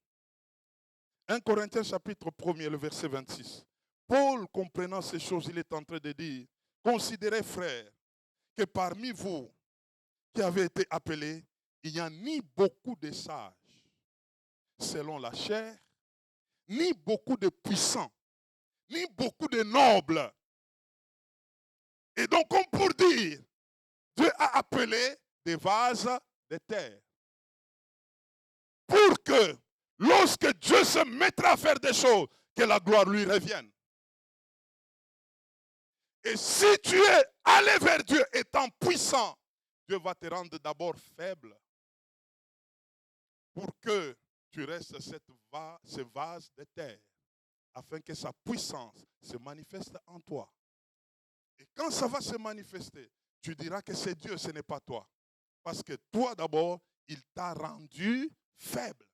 1 Corinthiens chapitre 1er, le verset 26. Paul, comprenant ces choses, il est en train de dire, considérez, frères, que parmi vous qui avez été appelés, il n'y a ni beaucoup de sages selon la chair, ni beaucoup de puissants, ni beaucoup de nobles. Et donc, comme pour dire, Dieu a appelé des vases de terre. Pour que, lorsque Dieu se mettra à faire des choses, que la gloire lui revienne. Et si tu es allé vers Dieu étant puissant, Dieu va te rendre d'abord faible pour que tu restes ce vase de terre, afin que sa puissance se manifeste en toi. Et quand ça va se manifester, tu diras que c'est Dieu, ce n'est pas toi. Parce que toi d'abord, il t'a rendu faible.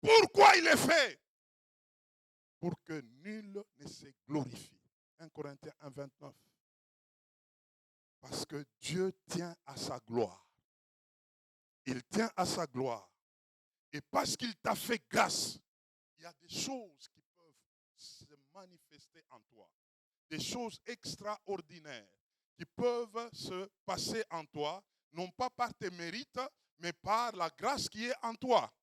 Pourquoi il est fait? Pour que nul ne se glorifie. 1 Corinthiens 1, 29. Parce que Dieu tient à sa gloire. Il tient à sa gloire. Et parce qu'il t'a fait grâce, il y a des choses qui peuvent se manifester en toi. Des choses extraordinaires qui peuvent se passer en toi, non pas par tes mérites, mais par la grâce qui est en toi.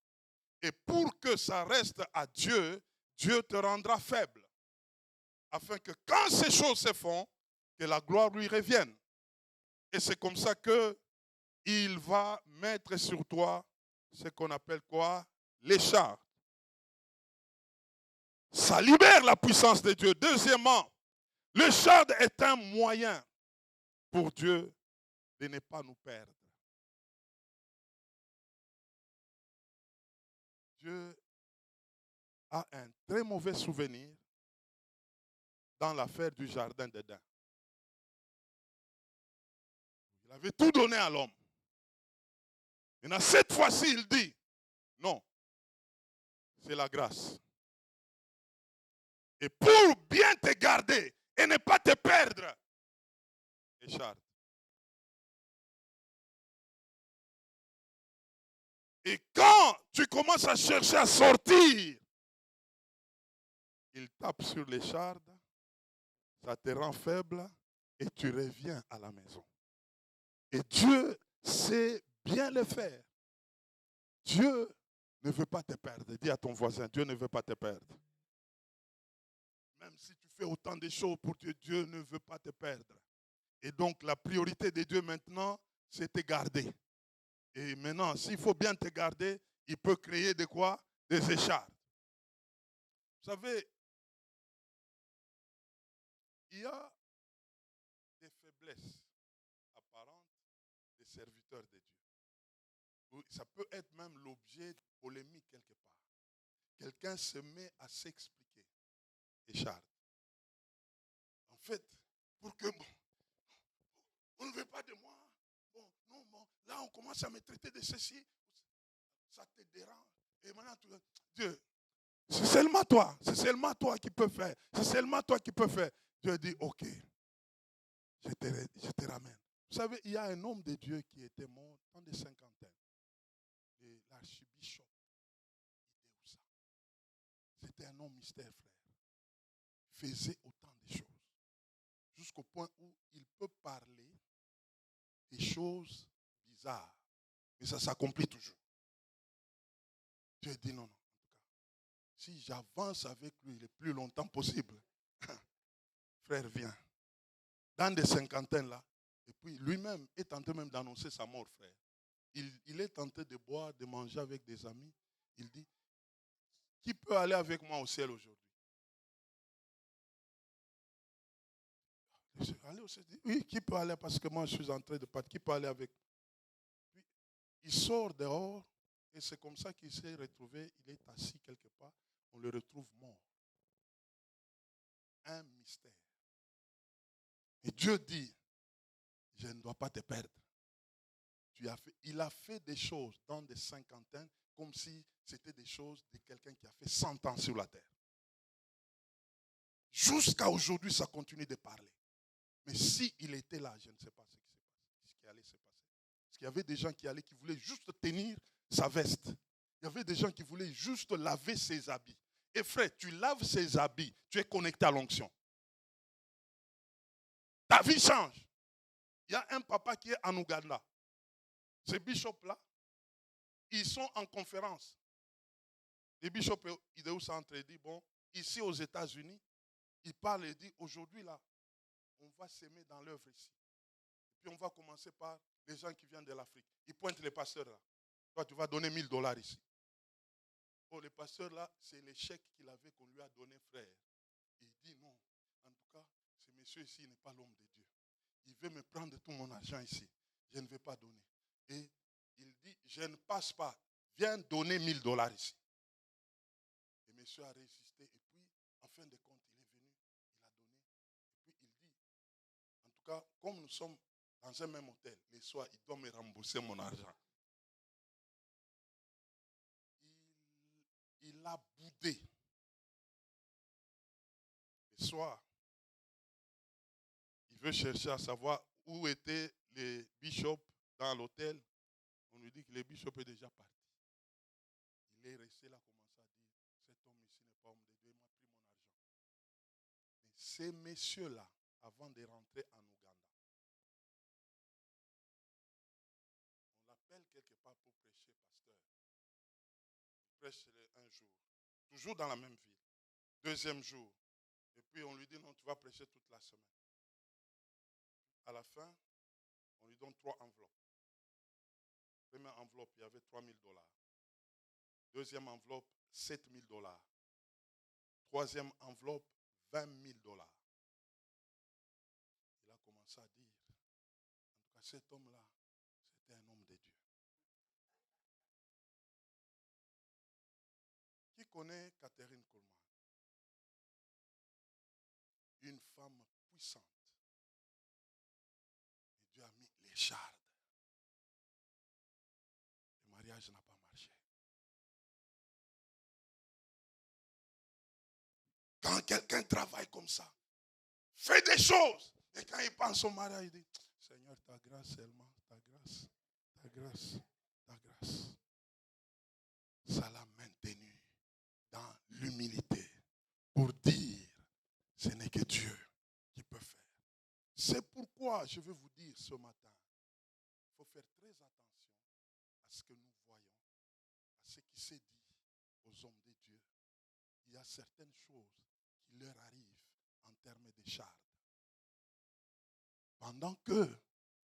Et pour que ça reste à Dieu, Dieu te rendra faible. Afin que quand ces choses se font, que la gloire lui revienne. Et c'est comme ça qu'il va mettre sur toi ce qu'on appelle quoi? L'écharde. Ça libère la puissance de Dieu. Deuxièmement, l'écharde est un moyen pour Dieu de ne pas nous perdre. Dieu a un très mauvais souvenir dans l'affaire du jardin d'Éden. Il avait tout donné à l'homme. Et cette fois-ci, il dit, non, c'est la grâce. Et pour bien te garder et ne pas te perdre, écharde. Et quand tu commences à chercher à sortir, il tape sur l'écharde, ça te rend faible et tu reviens à la maison. Et Dieu sait bien le faire. Dieu ne veut pas te perdre. Dis à ton voisin, Dieu ne veut pas te perdre. Même si tu fais autant de choses pour Dieu, Dieu ne veut pas te perdre. Et donc la priorité de Dieu maintenant, c'est te garder. Et maintenant, s'il faut bien te garder, il peut créer de quoi? Des échardes. Vous savez, il y a des faiblesses apparentes des serviteurs de Dieu. Ça peut être même l'objet de polémique quelque part. Quelqu'un se met à s'expliquer. Écharde. En fait, pour que on ne veut pas de moi. Bon, non, bon, là on commence à me traiter de ceci. Ça te dérange. Et maintenant, Dieu, c'est seulement toi. C'est seulement toi qui peux faire. C'est seulement toi qui peux faire. Dieu dit, ok, je te ramène. Vous savez, il y a un homme de Dieu qui était mort dans des cinquantaines. L'archibishop Idéoussa. C'était un homme mystère, frère. Il faisait autant de choses. Jusqu'au point où il peut parler des choses bizarres. Mais ça s'accomplit toujours. Dieu dit non, non. En tout cas, si j'avance avec lui le plus longtemps possible, frère, viens. Dans des cinquantaines là, et puis lui-même est tenté même d'annoncer sa mort, frère. Il est tenté de boire, de manger avec des amis. Il dit, qui peut aller avec moi au ciel aujourd'hui? Allez au ciel. Oui, qui peut aller parce que moi je suis en train de partir. Qui peut aller avec? Puis, il sort dehors et c'est comme ça qu'il s'est retrouvé. Il est assis quelque part. On le retrouve mort. Un mystère. Et Dieu dit, je ne dois pas te perdre. Il a fait des choses dans des cinquantaines comme si c'était des choses de quelqu'un qui a fait 100 ans sur la terre. Jusqu'à aujourd'hui, ça continue de parler. Mais s'il était là, je ne sais pas ce qui allait se passer. Parce qu'il y avait des gens qui voulaient juste tenir sa veste. Il y avait des gens qui voulaient juste laver ses habits. Et frère, tu laves ses habits, tu es connecté à l'onction. Ta vie change. Il y a un papa qui est en Ouganda. Ces bishops-là, ils sont en conférence. Les bishops, ils sont en train de dire, bon, ici aux États-Unis, ils parlent et disent, aujourd'hui là, on va s'aimer dans l'œuvre ici. Et puis on va commencer par les gens qui viennent de l'Afrique. Ils pointent les pasteurs là. Toi, tu vas donner $1000 ici. Oh, les pasteurs là, c'est les chèques qu'il avait qu'on lui a donné, frère. Il dit non. En tout cas, ce monsieur ici n'est pas l'homme de Dieu. Il veut me prendre tout mon argent ici. Je ne vais pas donner. Et il dit, je ne passe pas. Viens donner $1000 ici. Et monsieur a résisté. Et puis, en fin de compte, il est venu. Il a donné. Et puis, il dit, en tout cas, comme nous sommes dans un même hôtel, les soirs, il doit me rembourser mon argent. Il a boudé. Le soir, il veut chercher à savoir où étaient les bishops dans l'hôtel. On lui dit que les bishops est déjà parti. Il est resté là, commencé à dire, cet homme ici n'est pas homme de Dieu, il m'a pris mon argent. Mais ces messieurs-là, avant de rentrer en Ouganda, on l'appelle quelque part pour prêcher, pasteur. Il prêche un jour, toujours dans la même ville. Deuxième jour, et puis on lui dit non, tu vas prêcher toute la semaine. À la fin, on lui donne 3 enveloppes. Première enveloppe, il y avait $3000. Deuxième enveloppe, $7000. Troisième enveloppe, $20 000. Il a commencé à dire, en tout cas cet homme-là, c'était un homme de Dieu. Qui connaît Catherine Coleman? Une femme puissante. Et Dieu a mis l'écharde. Le mariage n'a pas marché. Quand quelqu'un travaille comme ça, fait des choses, et quand il pense au mariage, il dit, Seigneur, ta grâce seulement, ta grâce, ta grâce, ta grâce. Ça l'a maintenu dans l'humilité pour dire, ce n'est que Dieu qui peut faire. C'est pourquoi je veux vous dire ce matin, il faut faire très attention à ce que nous voyons, à ce qui s'est dit aux hommes de Dieu. Il y a certaines choses qui leur arrivent en termes de charde. Pendant que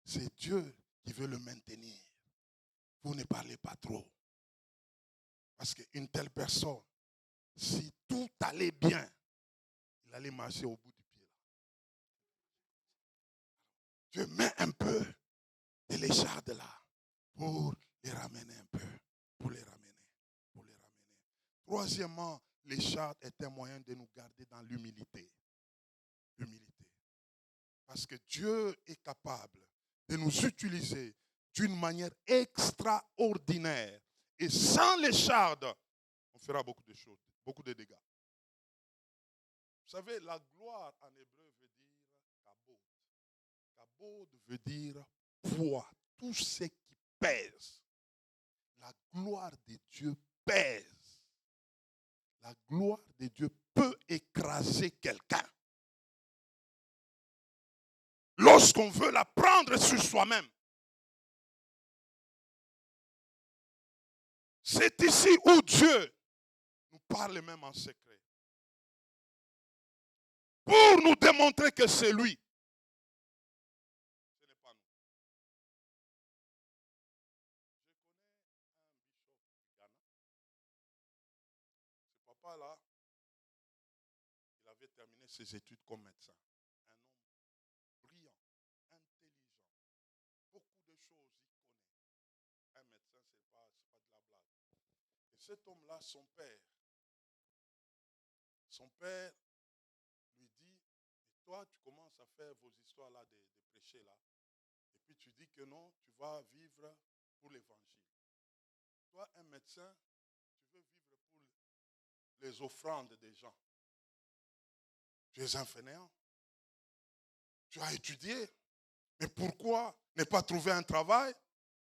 c'est Dieu qui veut le maintenir, vous ne parlez pas trop. Parce qu'une telle personne, si tout allait bien, il allait marcher au bout du pied. Dieu met un peu de l'écharde là pour les ramener un peu. Pour les ramener. Pour les ramener. Troisièmement, l'écharde est un moyen de nous garder dans l'humilité. L'humilité. Parce que Dieu est capable de nous utiliser d'une manière extraordinaire. Et sans l'écharde, on fera beaucoup de choses, beaucoup de dégâts. Vous savez, la gloire en hébreu veut dire kabod. Kabod veut dire poids, tout ce qui pèse. La gloire de Dieu pèse. La gloire de Dieu peut écraser quelqu'un. Lorsqu'on veut la prendre sur soi-même. C'est ici où Dieu nous parle même en secret. Pour nous démontrer que c'est lui. Ce n'est pas nous. Je connais un bishop du Ghana. Ce papa-là, il avait terminé ses études comme médecin. Un homme brillant, intelligent. Beaucoup de choses il connaît. Un médecin, ce n'est pas de la blague. Et cet homme-là, son père lui dit, et toi, tu commences à faire vos histoires là de prêcher là. Et puis tu dis que non, tu vas vivre pour l'évangile. Toi, un médecin, tu veux vivre pour les offrandes des gens. Tu es un fainéant. Tu as étudié. Mais pourquoi ne pas trouver un travail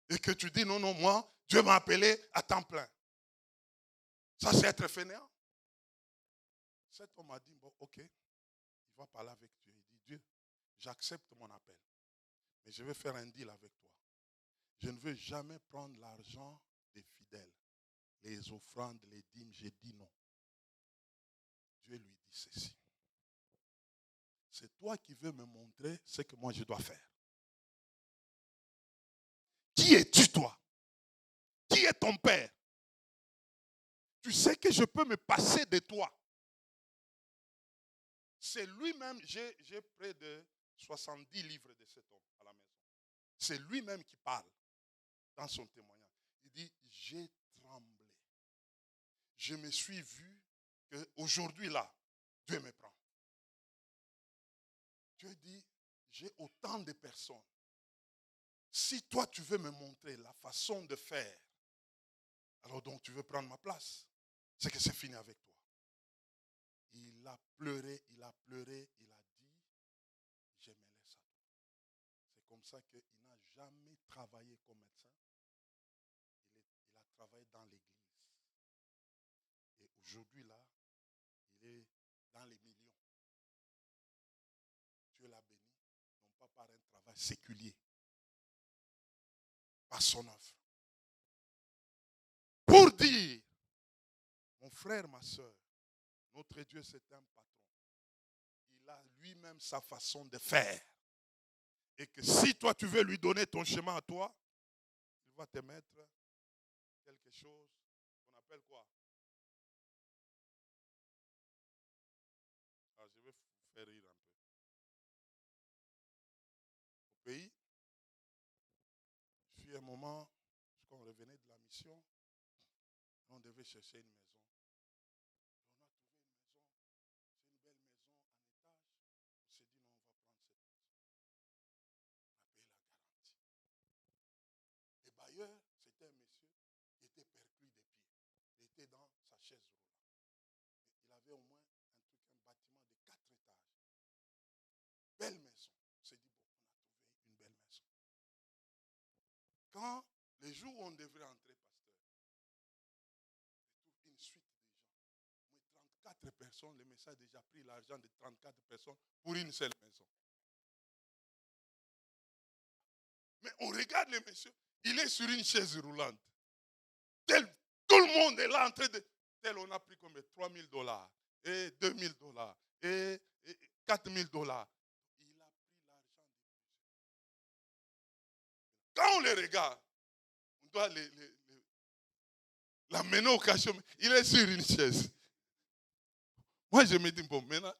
et que tu dis non, moi, Dieu m'a appelé à temps plein. Ça, c'est être fainéant. Cet homme a dit, bon, ok, il va parler avec Dieu. Il dit, Dieu, j'accepte mon appel. Mais je vais faire un deal avec toi. Je ne veux jamais prendre l'argent des fidèles. Les offrandes, les dîmes, j'ai dit non. Dieu lui dit ceci. C'est toi qui veux me montrer ce que moi je dois faire. Qui es-tu toi? Qui est ton père? Tu sais que je peux me passer de toi. C'est lui-même, j'ai près de 70 livres de cet homme à la maison. C'est lui-même qui parle dans son témoignage. Il dit, j'ai tremblé. Je me suis vu qu'aujourd'hui là, Dieu me prend. Dieu dit, j'ai autant de personnes. Si toi tu veux me montrer la façon de faire, alors donc tu veux prendre ma place, c'est que c'est fini avec toi. Il a pleuré, il a dit, je me laisse à toi. C'est comme ça qu'il n'a jamais travaillé comme médecin. Il a travaillé dans l'église. Et aujourd'hui là, il est dans les millions. Dieu l'a béni, non pas par un travail séculier, par son œuvre. Pour dire, mon frère, ma soeur, notre Dieu c'est un patron. Il a lui-même sa façon de faire. Et que si toi tu veux lui donner ton chemin à toi, il va te mettre quelque chose qu'on appelle quoi? Ah, je vais vous faire rire un peu. Au pays, il fut un moment, quand on revenait de la mission, on devait chercher une maison. Et on a trouvé une maison, c'est une belle maison en étage. On s'est dit non, on va prendre cette maison. On a payé la garantie. Le bailleur, c'était un monsieur qui était perclus des pieds. Il était dans sa chaise roulante. Il avait au moins un bâtiment de 4 étages. Belle maison. On s'est dit, bon, on a trouvé une belle maison. Quand les jours où on devrait entrer, pasteur, une suite de gens, mais 34 personnes, le message a déjà pris l'argent de 34 personnes pour une seule maison. Mais on regarde le monsieur, il est sur une chaise roulante. Tout le monde est là en train de... on a pris comme $3,000 et $2,000 et $4,000. Il a pris l'argent de plusieurs. Quand on les regarde, on doit l'amener au cachot. Il est sur une chaise. Moi, je me dis, bon, maintenant,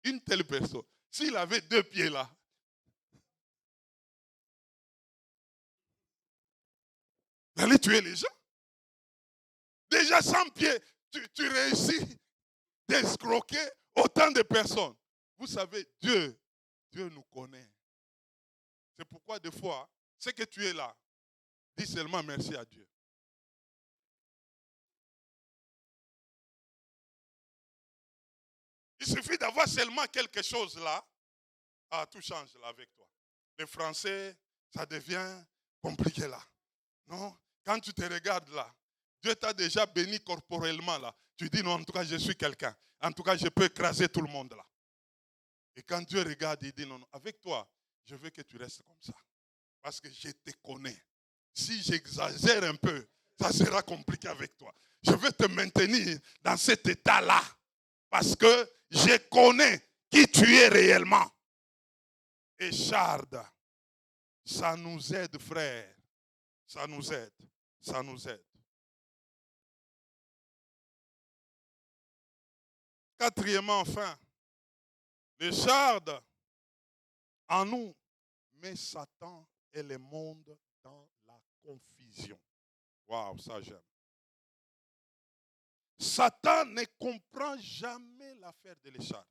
une telle personne, s'il avait 2 pieds là, il allait tuer les gens. Déjà 100 pieds, tu réussis d'escroquer autant de personnes. Vous savez, Dieu nous connaît. C'est pourquoi des fois, c'est que tu es là. Dis seulement merci à Dieu. Il suffit d'avoir seulement quelque chose là. Ah, tout change là avec toi. Les Français, ça devient compliqué là. Non? Quand tu te regardes là, Dieu t'a déjà béni corporellement là. Tu dis non, en tout cas, je suis quelqu'un. En tout cas, je peux écraser tout le monde là. Et quand Dieu regarde, il dit non, avec toi, je veux que tu restes comme ça. Parce que je te connais. Si j'exagère un peu, ça sera compliqué avec toi. Je veux te maintenir dans cet état-là. Parce que je connais qui tu es réellement. Et Charde, ça nous aide, frère. Ça nous aide. Ça nous aide. Quatrièmement, enfin, les Chardes en nous met Satan et le monde dans la confusion. Waouh, ça j'aime. Satan ne comprend jamais l'affaire de l'écharpe.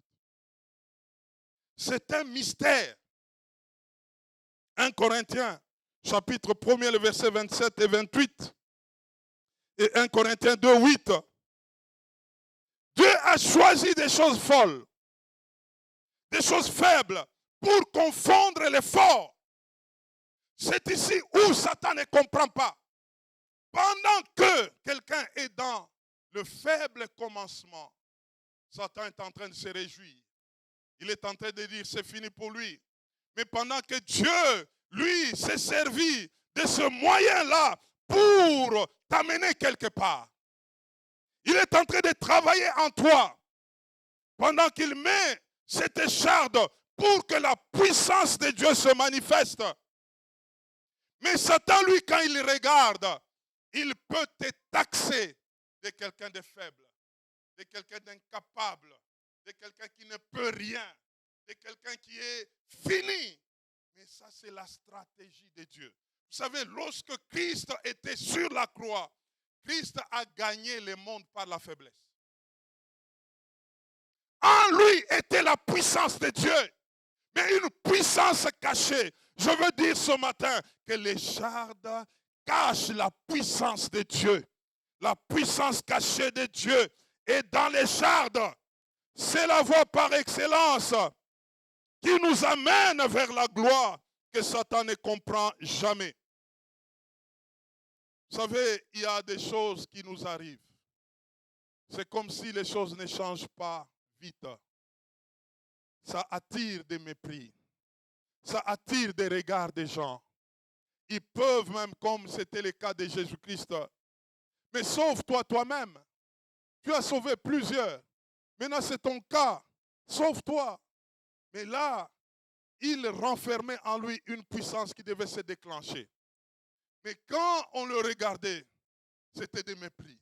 C'est un mystère. 1 Corinthiens, chapitre 1er, le verset 27 et 28. Et 1 Corinthiens 2, 8. Dieu a choisi des choses folles des choses faibles pour confondre les forts. C'est ici où Satan ne comprend pas. Pendant que quelqu'un est dans le faible commencement, Satan est en train de se réjouir. Il est en train de dire c'est fini pour lui. Mais pendant que Dieu, lui, s'est servi de ce moyen-là pour t'amener quelque part. Il est en train de travailler en toi pendant qu'il met cette écharde pour que la puissance de Dieu se manifeste. Mais Satan, lui, quand il regarde, il peut te taxer de quelqu'un de faible, de quelqu'un d'incapable, de quelqu'un qui ne peut rien, de quelqu'un qui est fini. Mais ça, c'est la stratégie de Dieu. Vous savez, lorsque Christ était sur la croix, Christ a gagné le monde par la faiblesse. En lui était la puissance de Dieu, mais une puissance cachée. Je veux dire ce matin que l'écharde cache la puissance de Dieu. La puissance cachée de Dieu est dans l'écharde. C'est la voie par excellence qui nous amène vers la gloire que Satan ne comprend jamais. Vous savez, il y a des choses qui nous arrivent. C'est comme si les choses ne changent pas vite. Ça attire des mépris. Ça attire des regards des gens. Ils peuvent même, comme c'était le cas de Jésus-Christ, mais sauve-toi toi-même. Tu as sauvé plusieurs. Maintenant, c'est ton cas. Sauve-toi. Mais là, il renfermait en lui une puissance qui devait se déclencher. Mais quand on le regardait, c'était des mépris.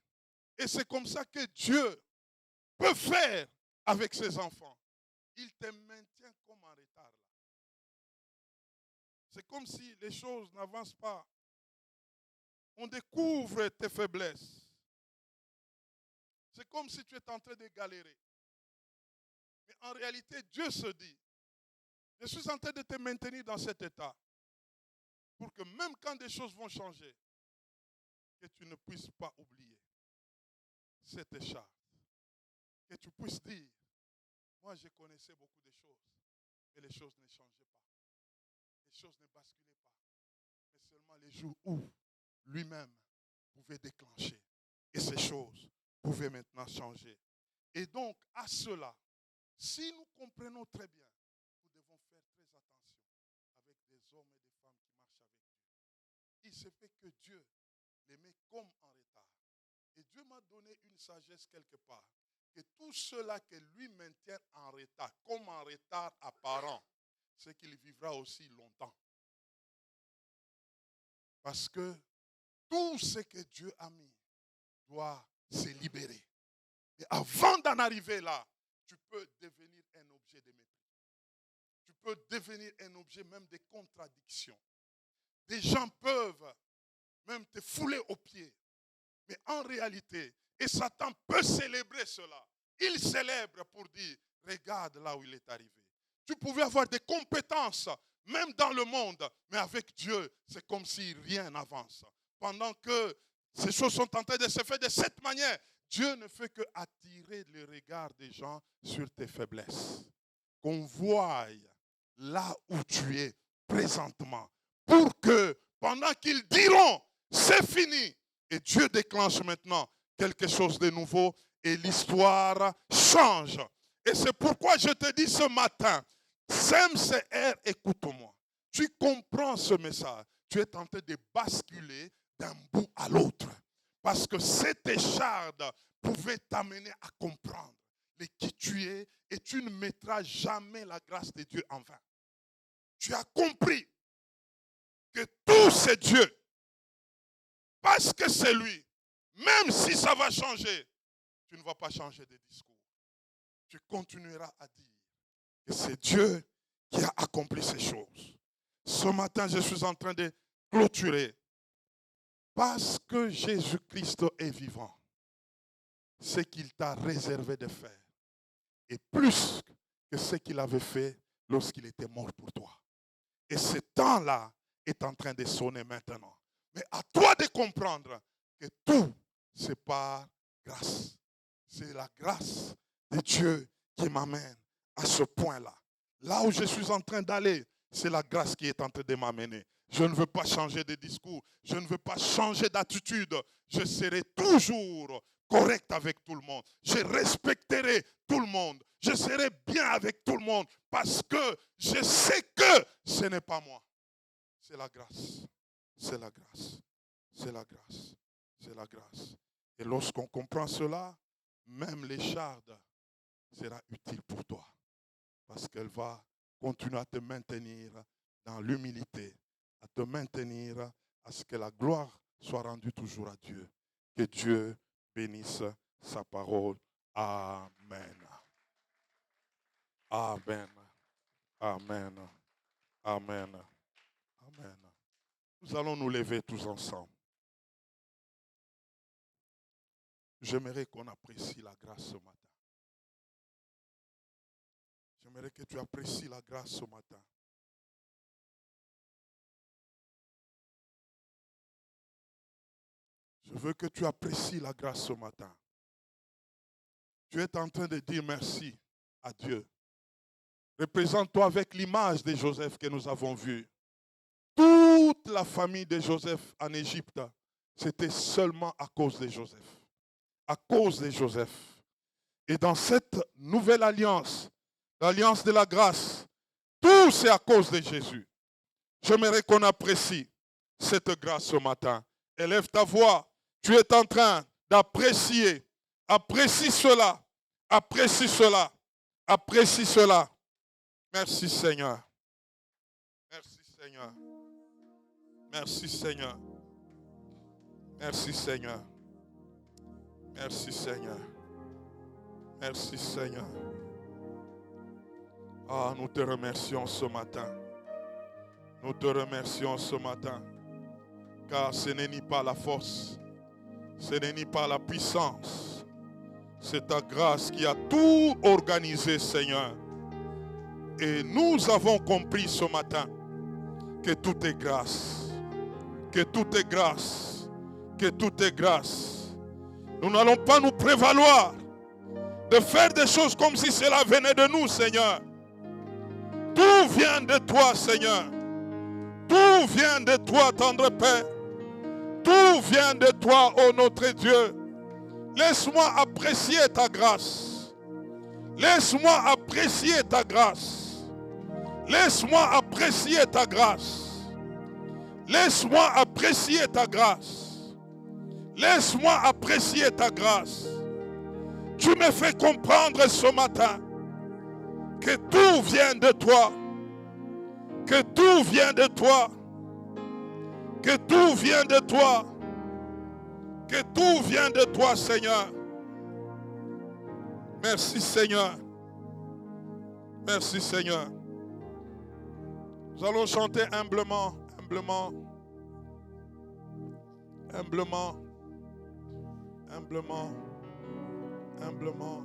Et c'est comme ça que Dieu peut faire avec ses enfants. Il te maintient comme en retard. C'est comme si les choses n'avancent pas. On découvre tes faiblesses. C'est comme si tu étais en train de galérer. Mais en réalité, Dieu se dit, je suis en train de te maintenir dans cet état pour que même quand des choses vont changer, que tu ne puisses pas oublier cette écharpe. Que tu puisses dire, moi je connaissais beaucoup de choses, mais les choses ne changeaient pas. Les choses ne basculaient pas. Mais seulement les jours où lui-même pouvait déclencher. Et ces choses pouvaient maintenant changer. Et donc, à cela, si nous comprenons très bien, nous devons faire très attention avec des hommes et des femmes qui marchent avec Dieu. Il se fait que Dieu les met comme en retard. Et Dieu m'a donné une sagesse quelque part, que tout cela que lui maintient en retard, comme en retard apparent, c'est qu'il vivra aussi longtemps. Parce que tout ce que Dieu a mis doit se libérer. Et avant d'en arriver là, tu peux devenir un objet de mépris. Tu peux devenir un objet même de contradiction. Des gens peuvent même te fouler aux pieds. Mais en réalité, et Satan peut célébrer cela. Il célèbre pour dire, regarde là où il est arrivé. Tu pouvais avoir des compétences, même dans le monde, mais avec Dieu, c'est comme si rien n'avance. Pendant que ces choses sont en train de se faire de cette manière, Dieu ne fait que attirer le regard des gens sur tes faiblesses. Qu'on voie là où tu es présentement. Pour que, pendant qu'ils diront, c'est fini. Et Dieu déclenche maintenant quelque chose de nouveau et l'histoire change. Et c'est pourquoi je te dis ce matin, SEMCR, écoute-moi. Tu comprends ce message. Tu es en train de basculer d'un bout à l'autre. Parce que cette écharde pouvait t'amener à comprendre qui tu es et tu ne mettras jamais la grâce de Dieu en vain. Tu as compris que tout c'est Dieu. Parce que c'est lui. Même si ça va changer, tu ne vas pas changer de discours. Tu continueras à dire que c'est Dieu qui a accompli ces choses. Ce matin, je suis en train de clôturer. Parce que Jésus-Christ est vivant, ce qu'il t'a réservé de faire est plus que ce qu'il avait fait lorsqu'il était mort pour toi. Et ce temps-là est en train de sonner maintenant. Mais à toi de comprendre que tout, c'est par grâce. C'est la grâce de Dieu qui m'amène à ce point-là. Là où je suis en train d'aller, c'est la grâce qui est en train de m'amener. Je ne veux pas changer de discours. Je ne veux pas changer d'attitude. Je serai toujours correct avec tout le monde. Je respecterai tout le monde. Je serai bien avec tout le monde parce que je sais que ce n'est pas moi. C'est la grâce. C'est la grâce. C'est la grâce. C'est la grâce. Et lorsqu'on comprend cela, même l'écharde sera utile pour toi. Parce qu'elle va continuer à te maintenir dans l'humilité, à te maintenir à ce que la gloire soit rendue toujours à Dieu. Que Dieu bénisse sa parole. Amen. Amen. Amen. Amen. Amen. Nous allons nous lever tous ensemble. J'aimerais qu'on apprécie la grâce ce matin. J'aimerais que tu apprécies la grâce ce matin. Je veux que tu apprécies la grâce ce matin. Tu es en train de dire merci à Dieu. Représente-toi avec l'image de Joseph que nous avons vue. Toute la famille de Joseph en Égypte, c'était seulement à cause de Joseph. À cause de Joseph. Et dans cette nouvelle alliance, l'alliance de la grâce, tout c'est à cause de Jésus. J'aimerais qu'on apprécie cette grâce ce matin. Élève ta voix. Tu es en train d'apprécier. Apprécie cela. Apprécie cela. Apprécie cela. Merci Seigneur. Merci Seigneur. Merci Seigneur. Merci Seigneur. Merci Seigneur. Merci Seigneur. Ah, nous te remercions ce matin. Nous te remercions ce matin. Car ce n'est ni pas la force, ce n'est ni pas la puissance. C'est ta grâce qui a tout organisé, Seigneur. Et nous avons compris ce matin que tout est grâce. Que tout est grâce. Que tout est grâce. Nous n'allons pas nous prévaloir de faire des choses comme si cela venait de nous, Seigneur. Tout vient de toi, Seigneur. Tout vient de toi, tendre Père. Tout vient de toi, ô notre Dieu. Laisse-moi apprécier ta grâce. Laisse-moi apprécier ta grâce. Laisse-moi apprécier ta grâce. Laisse-moi apprécier ta grâce. Laisse-moi apprécier ta grâce. Tu me fais comprendre ce matin que tout vient de toi. Que tout vient de toi. Que tout vient de toi. Que tout vient de toi, Seigneur. Merci, Seigneur. Merci, Seigneur. Nous allons chanter humblement, humblement, humblement, humblement, humblement.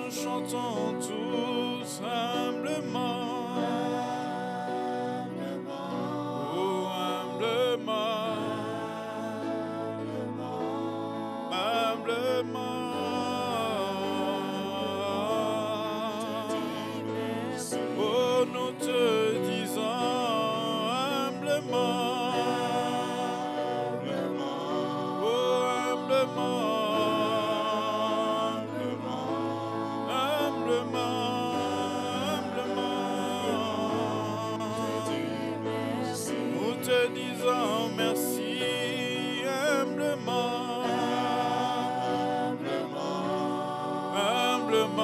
Chantons tous humblement, oh humblement, humblement, oh nous te disons humblement, oh humblement. Merci humblement, humblement,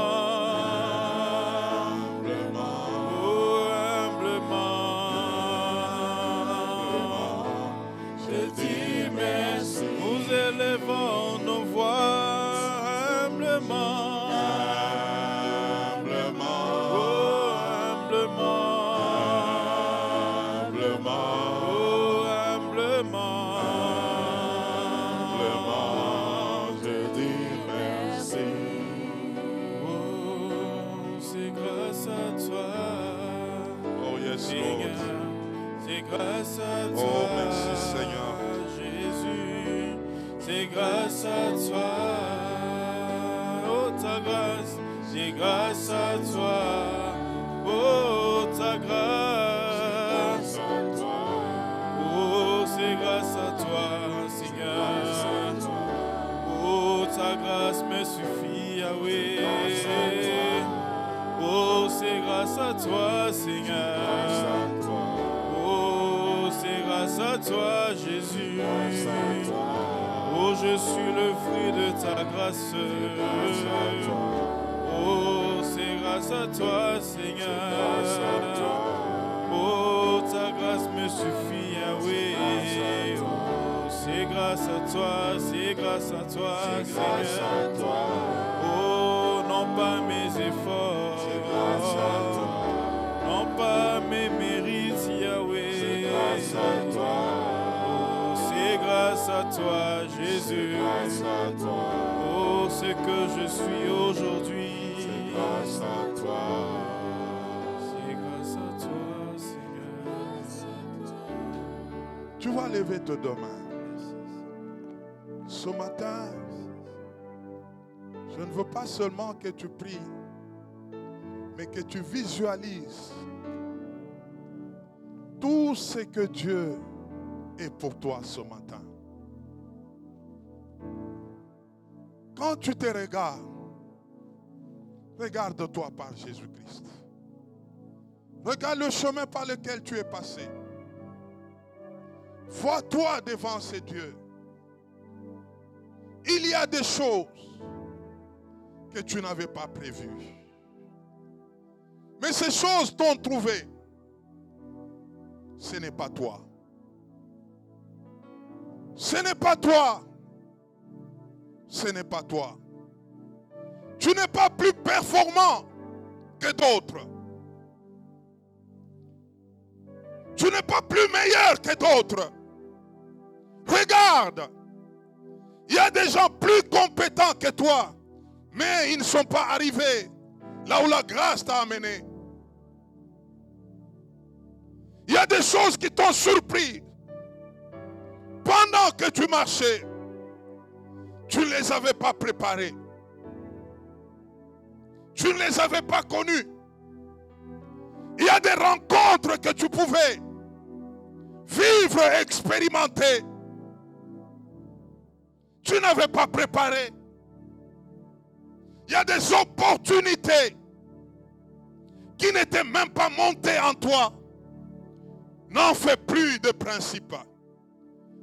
oh humblement. Je dis merci. Nous élevons nos voix humblement. Yes, Lord. Seigneur. C'est grâce à toi, Oh, merci, Seigneur. Jésus. C'est grâce à toi. Oh, ta grâce. C'est grâce à toi. Oh, ta grâce. Oh, c'est grâce à toi, Seigneur. Oh, ta grâce me suffit, Yahweh. Oh, c'est grâce à toi, Seigneur. Oh, c'est grâce à toi, Jésus. Oh, je suis le fruit de ta grâce. Oh, c'est grâce à toi, Seigneur. Oh, ta grâce me suffit, Yahweh. Oh, c'est grâce à toi, Seigneur. Oh, non pas mes efforts, non pas mes mérites, Yahweh. Oh, c'est grâce à toi, Jésus. Oh, ce que je suis aujourd'hui. C'est grâce à toi, Seigneur. Tu vas lever tes deux mains. Ce matin, je ne veux pas seulement que tu pries, mais que tu visualises tout ce que Dieu est pour toi ce matin. Quand tu te regardes, regarde-toi par Jésus-Christ. Regarde le chemin par lequel tu es passé. Vois-toi devant ces dieux. Il y a des choses que tu n'avais pas prévues. Mais ces choses t'ont trouvé. Ce n'est pas toi. Ce n'est pas toi. Ce n'est pas toi. Tu n'es pas plus performant que d'autres. Tu n'es pas plus meilleur que d'autres. Regarde. Il y a des gens plus compétents que toi, mais ils ne sont pas arrivés là où la grâce t'a amené. Il y a des choses qui t'ont surpris. Pendant que tu marchais, tu ne les avais pas préparées. Tu ne les avais pas connues. Il y a des rencontres que tu pouvais vivre, expérimenter. Tu n'avais pas préparé. Il y a des opportunités qui n'étaient même pas montées en toi. N'en fais plus de principe.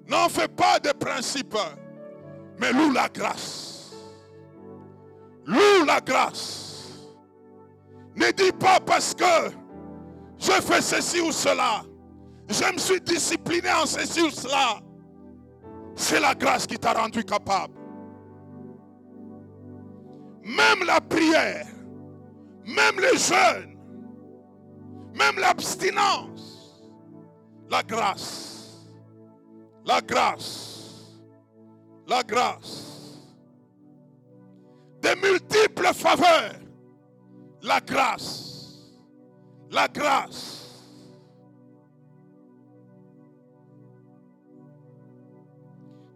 N'en fais pas de principe. Mais loue la grâce. Loue la grâce. Ne dis pas parce que je fais ceci ou cela. Je me suis discipliné en ceci ou cela. C'est la grâce qui t'a rendu capable. Même la prière, même le jeûne, même l'abstinence, la grâce, la grâce, la grâce, de multiples faveurs, la grâce, la grâce.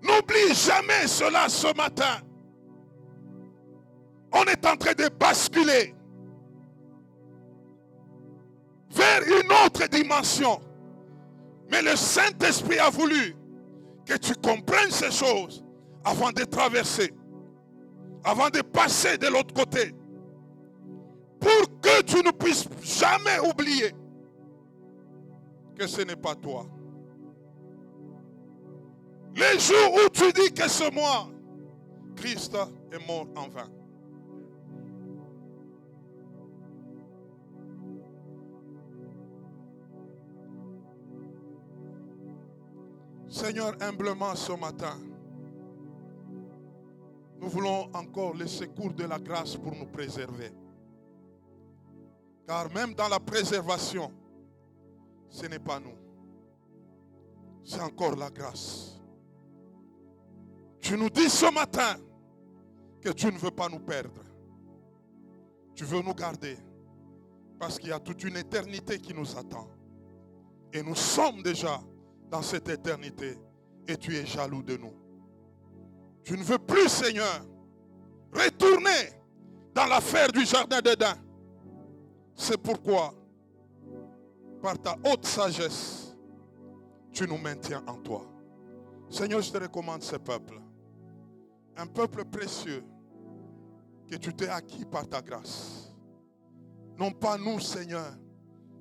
N'oublie jamais cela ce matin. On est en train de basculer vers une autre dimension. Mais le Saint-Esprit a voulu que tu comprennes ces choses avant de traverser, avant de passer de l'autre côté, pour que tu ne puisses jamais oublier que ce n'est pas toi. Les jours où tu dis que c'est moi, Christ est mort en vain. Seigneur, humblement ce matin, nous voulons encore le secours de la grâce pour nous préserver. Car même dans la préservation, ce n'est pas nous. C'est encore la grâce. Tu nous dis ce matin que tu ne veux pas nous perdre. Tu veux nous garder. Parce qu'il y a toute une éternité qui nous attend. Et nous sommes déjà dans cette éternité. Et tu es jaloux de nous. Tu ne veux plus, Seigneur, retourner dans l'affaire du jardin d'Éden. C'est pourquoi, par ta haute sagesse, tu nous maintiens en toi. Seigneur, je te recommande ce peuple. Un peuple précieux que tu t'es acquis par ta grâce. Non pas nous, Seigneur,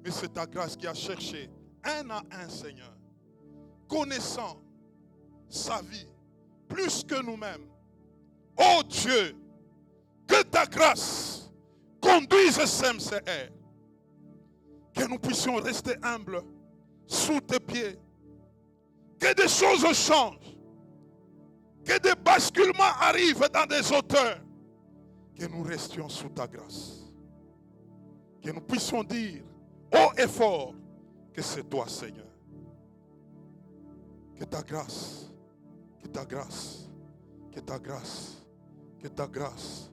mais c'est ta grâce qui a cherché un à un, Seigneur, connaissant sa vie plus que nous-mêmes. Oh Dieu, que ta grâce conduise CMCR. Que nous puissions rester humbles sous tes pieds. Que des choses changent. Que des basculements arrivent dans des hauteurs. Que nous restions sous ta grâce. Que nous puissions dire haut et fort que c'est toi, Seigneur. Que ta grâce, que ta grâce, que ta grâce, que ta grâce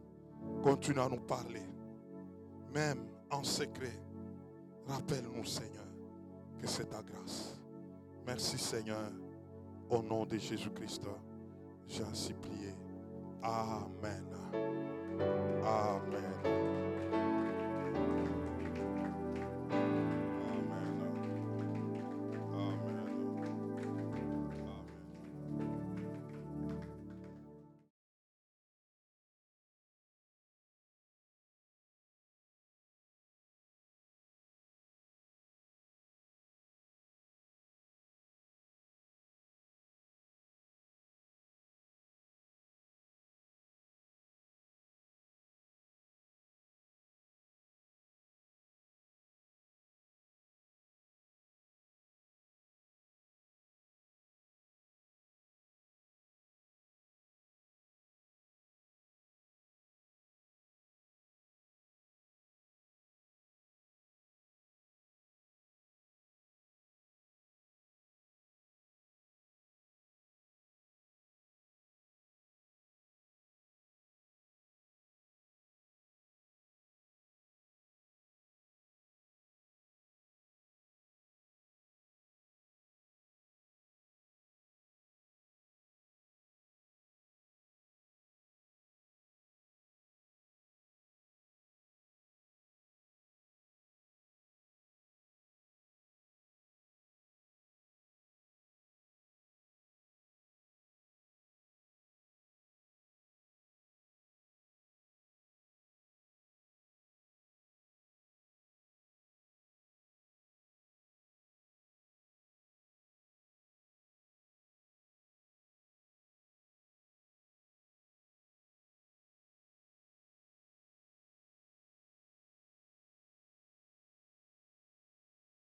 continue à nous parler. Même en secret. Rappelle-nous, Seigneur, que c'est ta grâce. Merci, Seigneur. Au nom de Jésus-Christ, j'ai ainsi prié. Amen. Amen.